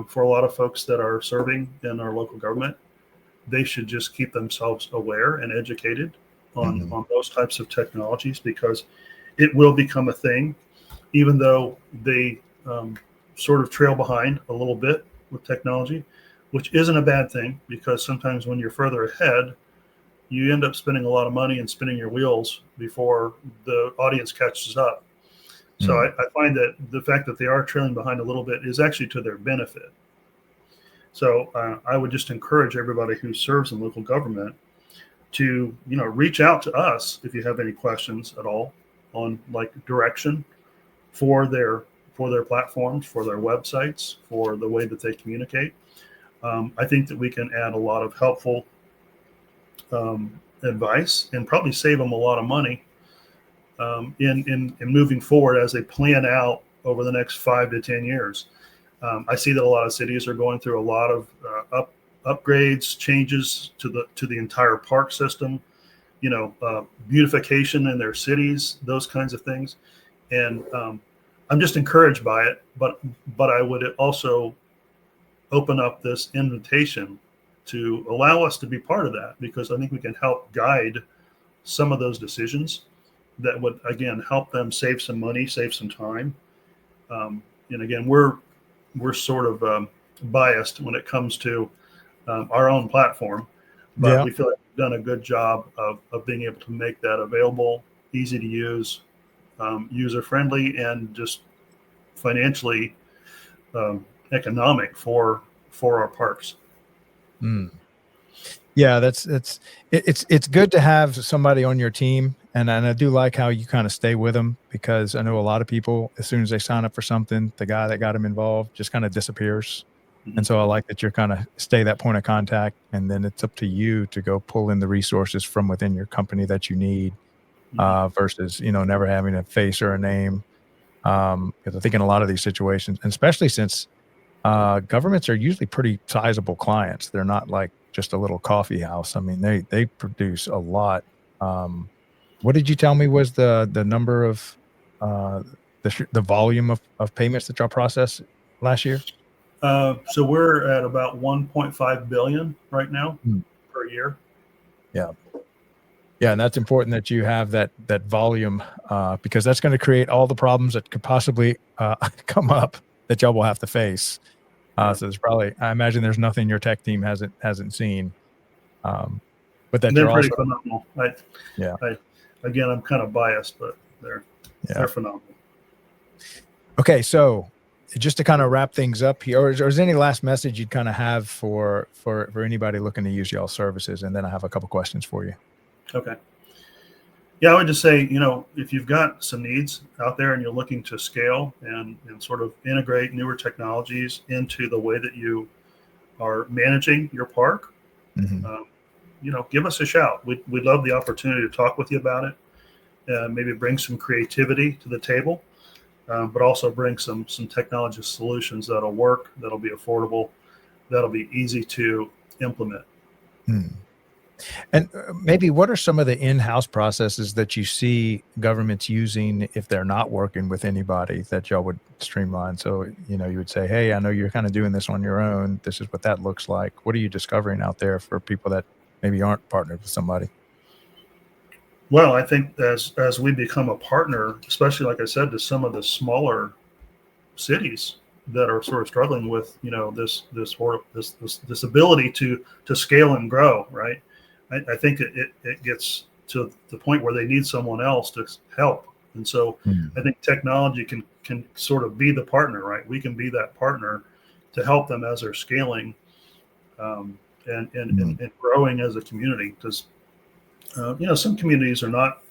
for a lot of folks that are serving in our local government, they should just keep themselves aware and educated Mhm. on those types of technologies because it will become a thing, even though they sort of trail behind a little bit with technology, which isn't a bad thing because sometimes when you're further ahead, you end up spending a lot of money and spinning your wheels before the audience catches up. So Mm. I find that the fact that they are trailing behind a little bit is actually to their benefit. So I would just encourage everybody who serves in local government to reach out to us if you have any questions at all on like direction for their platforms, for their websites, for the way that they communicate. I think that we can add a lot of helpful advice and probably save them a lot of money in moving forward as they plan out over the next 5 to 10 years. I see that a lot of cities are going through a lot of upgrades, changes to the entire park system, beautification in their cities, those kinds of things. And I'm just encouraged by it, but I would also open up this invitation to allow us to be part of that, because I think we can help guide some of those decisions that would, again, help them save some money, save some time. And again, we're sort of biased when it comes to our own platform, but we feel like we've done a good job of being able to make that available, easy to use, user friendly, and just financially economic for our parks. Yeah, it's good to have somebody on your team, and I do like how you kind of stay with them, because I know a lot of people, as soon as they sign up for something, the guy that got them involved just kind of disappears. And so I like that you're kind of stay that point of contact, and then it's up to you to go pull in the resources from within your company that you need, versus, never having a face or a name. Because I think in a lot of these situations, and especially since governments are usually pretty sizable clients, they're not like just a little coffee house. I mean, they produce a lot. What did you tell me was the number of the volume of payments that y'all processed last year? So we're at about 1.5 billion right now per year. Yeah. Yeah, and that's important that you have that volume, because that's going to create all the problems that could possibly come up that y'all will have to face. So there's probably, I imagine there's nothing your tech team hasn't seen. But that they're you're pretty also phenomenal. Again, I'm kind of biased, but they're phenomenal. Okay, so just to kind of wrap things up here, or is there any last message you'd kind of have for anybody looking to use y'all's services? And then I have a couple questions for you. Okay. Yeah, I would just say, if you've got some needs out there and you're looking to scale and sort of integrate newer technologies into the way that you are managing your park, give us a shout. We'd love the opportunity to talk with you about it. Maybe bring some creativity to the table, but also bring some technology solutions that'll work, that'll be affordable, that'll be easy to implement. And maybe what are some of the in-house processes that you see governments using if they're not working with anybody that y'all would streamline? So, you would say, hey, I know you're kind of doing this on your own. This is what that looks like. What are you discovering out there for people that maybe aren't partnered with somebody? Well, I think as we become a partner, especially, like I said, to some of the smaller cities that are sort of struggling with, this ability to scale and grow, right? I think it gets to the point where they need someone else to help. And so I think technology can sort of be the partner, right? We can be that partner to help them as they're scaling and growing as a community. Because, some communities are not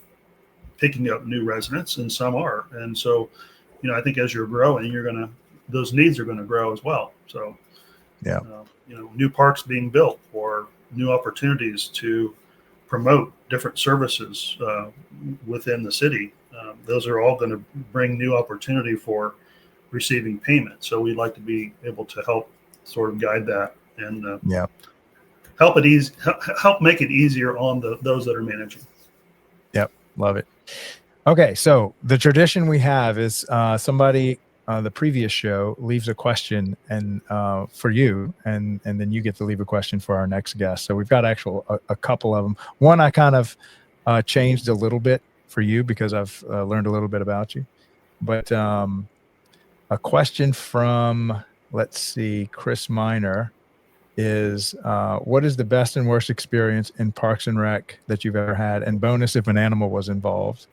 picking up new residents and some are. And so, I think as you're growing, those needs are going to grow as well. So, new parks being built or new opportunities to promote different services within the city. Those are all going to bring new opportunity for receiving payment. So we'd like to be able to help sort of guide that and help make it easier on those that are managing. Yep, love it. Okay, so the tradition we have is somebody the previous show leaves a question and for you, and then you get to leave a question for our next guest. So we've got a couple of them. One I kind of changed a little bit for you because I've learned a little bit about you. But a question from, let's see, Chris Miner is, what is the best and worst experience in Parks and Rec that you've ever had? And bonus if an animal was involved.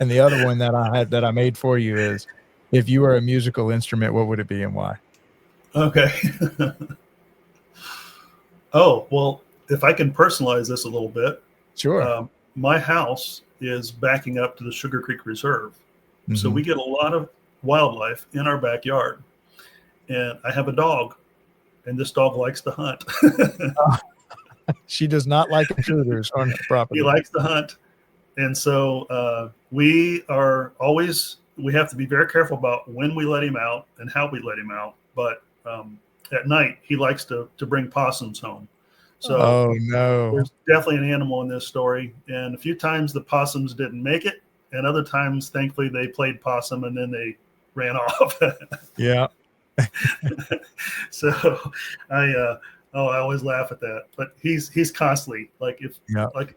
And the other one that I made for you is, if you were a musical instrument, what would it be and why? Okay. Oh, well, if I can personalize this a little bit. Sure. My house is backing up to the Sugar Creek Reserve. So we get a lot of wildlife in our backyard. And I have a dog, and this dog likes to hunt. She does not like intruders on the property. He likes to hunt. And so we are always we have to be very careful about when we let him out and how we let him out. But at night, he likes to bring possums home. So Oh no. there's definitely an animal in this story. And a few times the possums didn't make it, and other times, thankfully, they played possum and then they ran off. Yeah. So I always laugh at that. But he's constantly like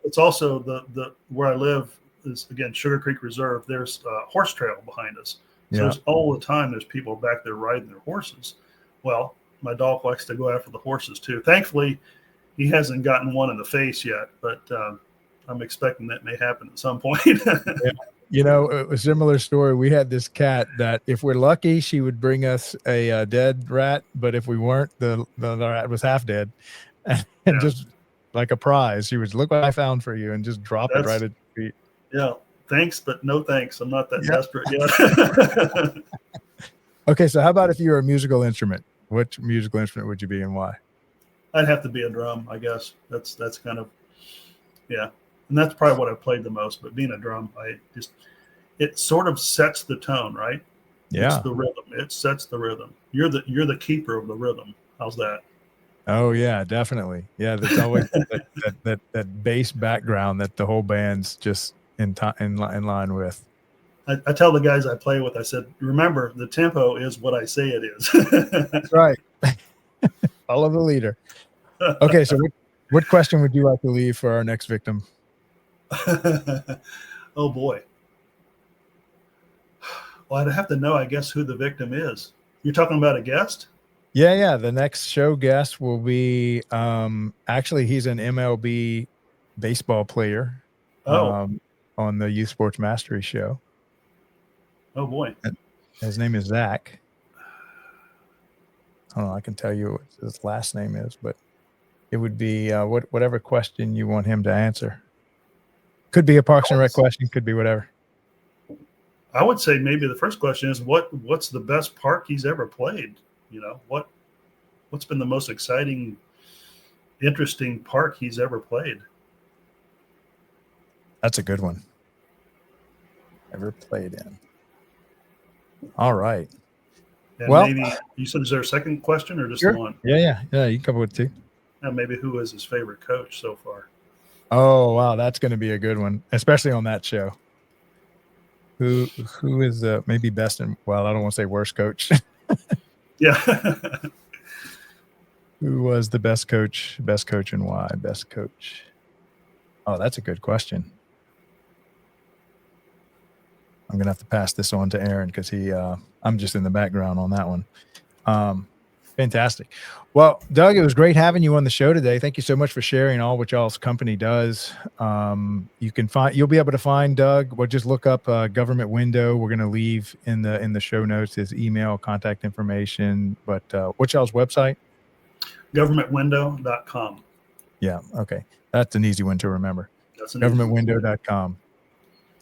it's also the where I live is again Sugar Creek Reserve. There's a horse trail behind us. So there's all the time there's people back there riding their horses. Well, my dog likes to go after the horses too. Thankfully, he hasn't gotten one in the face yet, but I'm expecting that may happen at some point. Yeah. You know, a similar story. We had this cat that if we're lucky, she would bring us a dead rat. But if we weren't, the rat was half dead. And just like a prize, she would look what I found for you and just drop it right at your feet. Yeah. Thanks, but no thanks. I'm not that desperate yet. Okay. So how about if you were a musical instrument? Which musical instrument would you be and why? I'd have to be a drum, I guess. That's kind of, and that's probably what I played the most. But being a drum, it sort of sets the tone, right? Yeah, it's the rhythm. It sets the rhythm. You're the keeper of the rhythm. How's that? Oh yeah, definitely. Yeah, there's always that bass background that the whole band's just in line with. I tell the guys I play with, I said, remember, the tempo is what I say it is. That's right. Follow the leader. Okay, so what question would you like to leave for our next victim? Oh boy. Well, I'd have to know, I guess, who the victim is. You're talking about a guest? Yeah. The next show guest will be actually he's an MLB baseball player. On the Youth Sports Mastery show. Oh boy. His name is Zach. I don't know, I can tell you what his last name is, but it would be whatever question you want him to answer. Could be a Parks and Rec question, could be whatever. I would say maybe the first question is what's the best park he's ever played? You know, what's been the most exciting, interesting park he's ever played? That's a good one. Ever played in. All right. And well, maybe you said, is there a second question or just sure. one? Yeah. You can cover with two. And maybe who is his favorite coach so far? Oh wow, that's going to be a good one, especially on that show. Who is maybe best and I don't want to say worst coach. Yeah. Who was the best coach and why? Best coach. Oh, that's a good question. I'm going to have to pass this on to Aaron because I'm just in the background on that one. Fantastic. Well, Doug, it was great having you on the show today. Thank you so much for sharing all what y'all's company does. You'll be able to find Doug. Well, just look up Government Window. We're going to leave in the show notes his email, contact information. But what's y'all's website? Governmentwindow.com. Yeah. Okay. That's an easy one to remember. That's Governmentwindow.com.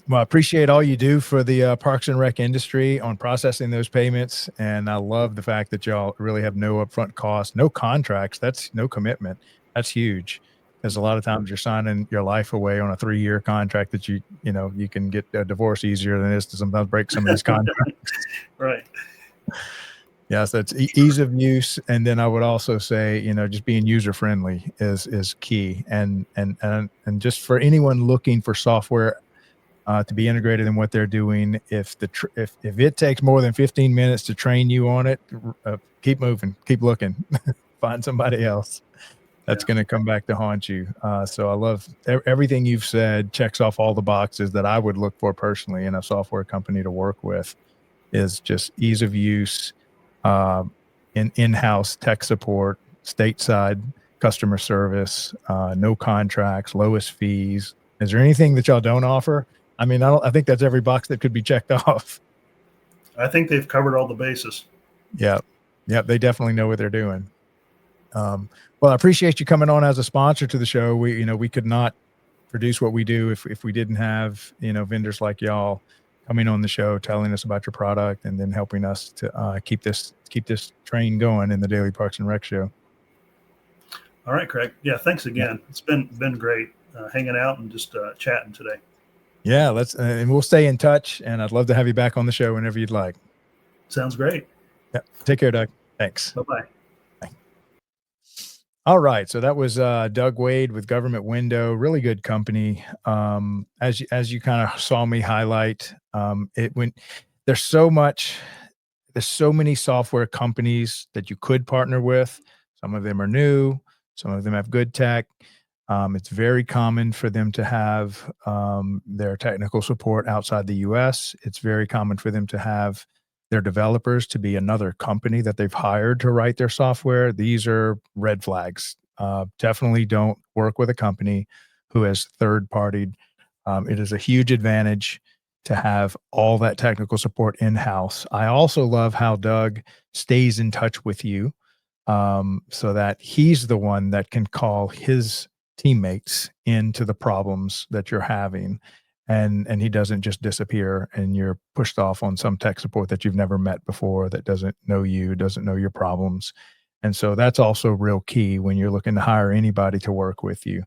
Well, I appreciate all you do for the Parks and Rec industry on processing those payments. And I love the fact that y'all really have no upfront costs, no contracts. That's no commitment. That's huge. Because a lot of times you're signing your life away on a 3-year contract that you can get a divorce easier than it is to sometimes break some of these contracts. Right. Yes, that's ease of use. And then I would also say, just being user friendly is key. And just for anyone looking for software to be integrated in what they're doing, if it takes more than 15 minutes to train you on it, keep moving, keep looking, find somebody else that's going to come back to haunt you. So I love everything you've said. Checks off all the boxes that I would look for personally in a software company to work with. Is just ease of use, in-house tech support, stateside customer service, no contracts, lowest fees. Is there anything that y'all don't offer? I mean, I think that's every box that could be checked off. I think they've covered all the bases. Yeah. They definitely know what they're doing. Well, I appreciate you coming on as a sponsor to the show. We could not produce what we do if we didn't have, vendors like y'all coming on the show, telling us about your product and then helping us to keep this train going in the Daily Parks and Rec show. All right, Craig. Yeah. Thanks again. It's been great hanging out and just chatting today. Yeah, let's, and we'll stay in touch. And I'd love to have you back on the show whenever you'd like. Sounds great. Yeah. Take care, Doug. Thanks. Bye-bye. All right. So that was Doug Wade with Government Window. Really good company. As you kind of saw me highlight, there's so many software companies that you could partner with. Some of them are new. Some of them have good tech. It's very common for them to have their technical support outside the US. It's very common for them to have their developers to be another company that they've hired to write their software. These are red flags. Definitely don't work with a company who has third-partied. It is a huge advantage to have all that technical support in-house. I also love how Doug stays in touch with you so that he's the one that can call his teammates into the problems that you're having. And he doesn't just disappear and you're pushed off on some tech support that you've never met before, that doesn't know you, doesn't know your problems. And so that's also real key when you're looking to hire anybody to work with you.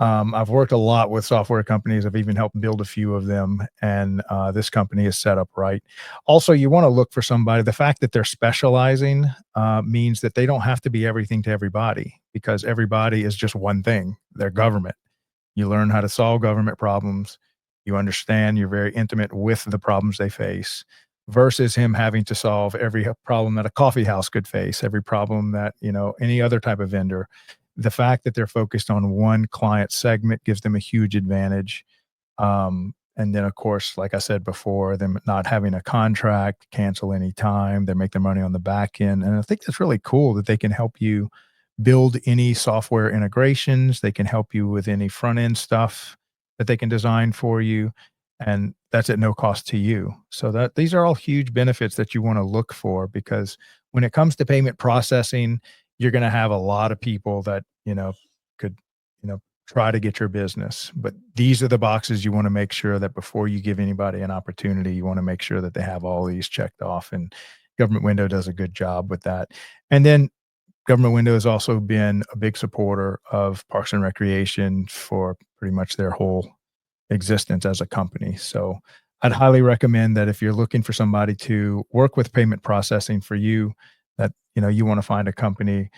I've worked a lot with software companies. I've even helped build a few of them. And this company is set up right. Also, you want to look for somebody. The fact that they're specializing means that they don't have to be everything to everybody, because everybody is just one thing. They're government. You learn how to solve government problems. You understand, you're very intimate with the problems they face, versus him having to solve every problem that a coffee house could face, every problem that, any other type of vendor. The fact that they're focused on one client segment gives them a huge advantage. And then, of course, like I said before, them not having a contract, cancel any time, they make their money on the back end. And I think that's really cool that they can help you build any software integrations. They can help you with any front end stuff that they can design for you, and that's at no cost to you. So that these are all huge benefits that you want to look for, because when it comes to payment processing, you're going to have a lot of people that, could, try to get your business. But these are the boxes you want to make sure that before you give anybody an opportunity, you want to make sure that they have all these checked off, and Government Window does a good job with that. And then Government Window has also been a big supporter of Parks and Recreation for pretty much their whole existence as a company. So I'd highly recommend that if you're looking for somebody to work with payment processing for you, that, you want to find a company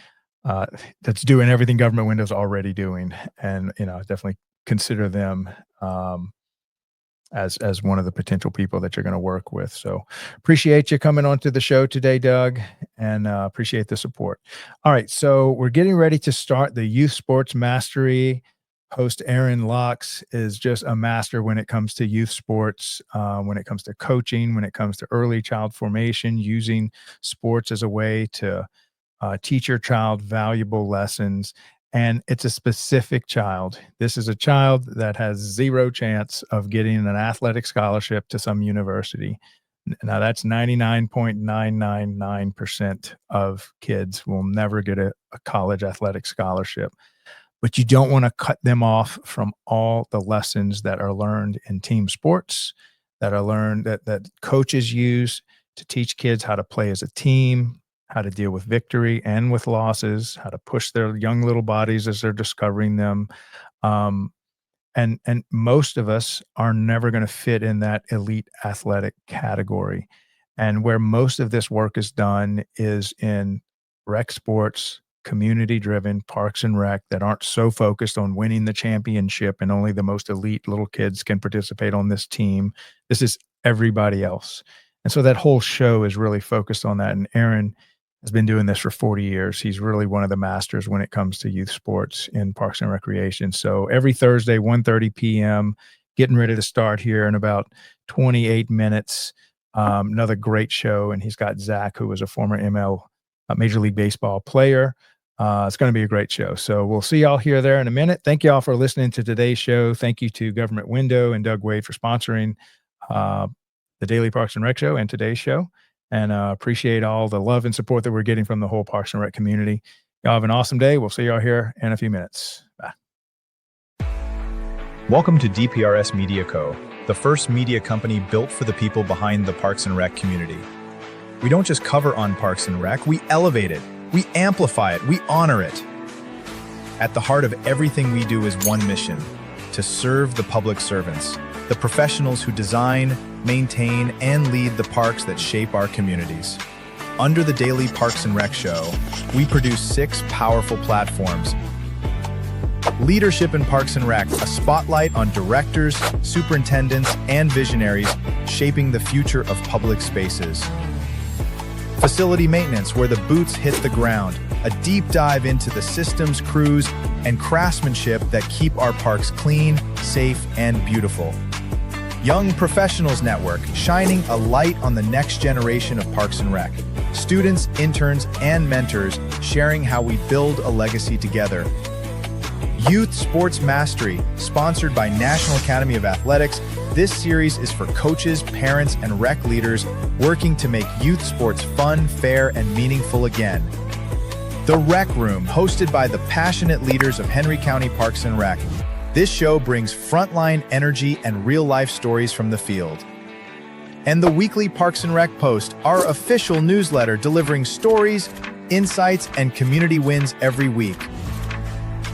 that's doing everything Government Window is already doing. And, definitely consider them as one of the potential people that you're going to work with. So appreciate you coming on to the show today, Doug, and appreciate the support. All right. So we're getting ready to start the Youth Sports Mastery. Host Aaron Locks is just a master when it comes to youth sports, when it comes to coaching, when it comes to early child formation, using sports as a way to teach your child valuable lessons. And it's a specific child. This is a child that has zero chance of getting an athletic scholarship to some university. Now, that's 99.999% of kids will never get a college athletic scholarship. But you don't want to cut them off from all the lessons that are learned in team sports, that are learned that coaches use to teach kids how to play as a team, how to deal with victory and with losses, how to push their young little bodies as they're discovering them. And most of us are never going to fit in that elite athletic category. And where most of this work is done is in rec sports, community-driven parks and rec that aren't so focused on winning the championship and only the most elite little kids can participate on this team. This is everybody else. And so that whole show is really focused on that. And Aaron has been doing this for 40 years. He's really one of the masters when it comes to youth sports in Parks and Recreation. So every Thursday, 1:30 p.m., getting ready to start here in about 28 minutes. Another great show. And he's got Zach, who was a former Major League Baseball player. It's going to be a great show. So we'll see y'all here there in a minute. Thank you all for listening to today's show. Thank you to Government Window and Doug Wade for sponsoring the Daily Parks and Rec Show and today's show. And appreciate all the love and support that we're getting from the whole Parks and Rec community. Y'all have an awesome day. We'll see y'all here in a few minutes. Bye. Welcome to DPRS Media Co., the first media company built for the people behind the Parks and Rec community. We don't just cover on Parks and Rec, we elevate it, we amplify it, we honor it. At the heart of everything we do is one mission: to serve the public servants. the professionals who design, maintain, and lead the parks that shape our communities. Under the Daily Parks and Rec Show, we produce 6 powerful platforms. Leadership in Parks and Rec, a spotlight on directors, superintendents, and visionaries shaping the future of public spaces. Facility maintenance, where the boots hit the ground, a deep dive into the systems, crews, and craftsmanship that keep our parks clean, safe, and beautiful. Young Professionals Network, shining a light on the next generation of Parks and Rec. Students, interns, and mentors sharing how we build a legacy together. Youth Sports Mastery, sponsored by National Academy of Athletics. This series is for coaches, parents, and rec leaders working to make youth sports fun, fair, and meaningful again. The Rec Room, hosted by the passionate leaders of Henry County Parks and Rec. This show brings frontline energy and real-life stories from the field. And the weekly Parks and Rec Post, our official newsletter delivering stories, insights, and community wins every week.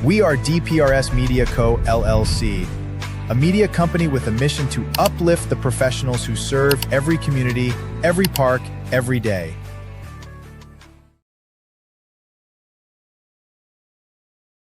We are DPRS Media Co. LLC, a media company with a mission to uplift the professionals who serve every community, every park, every day.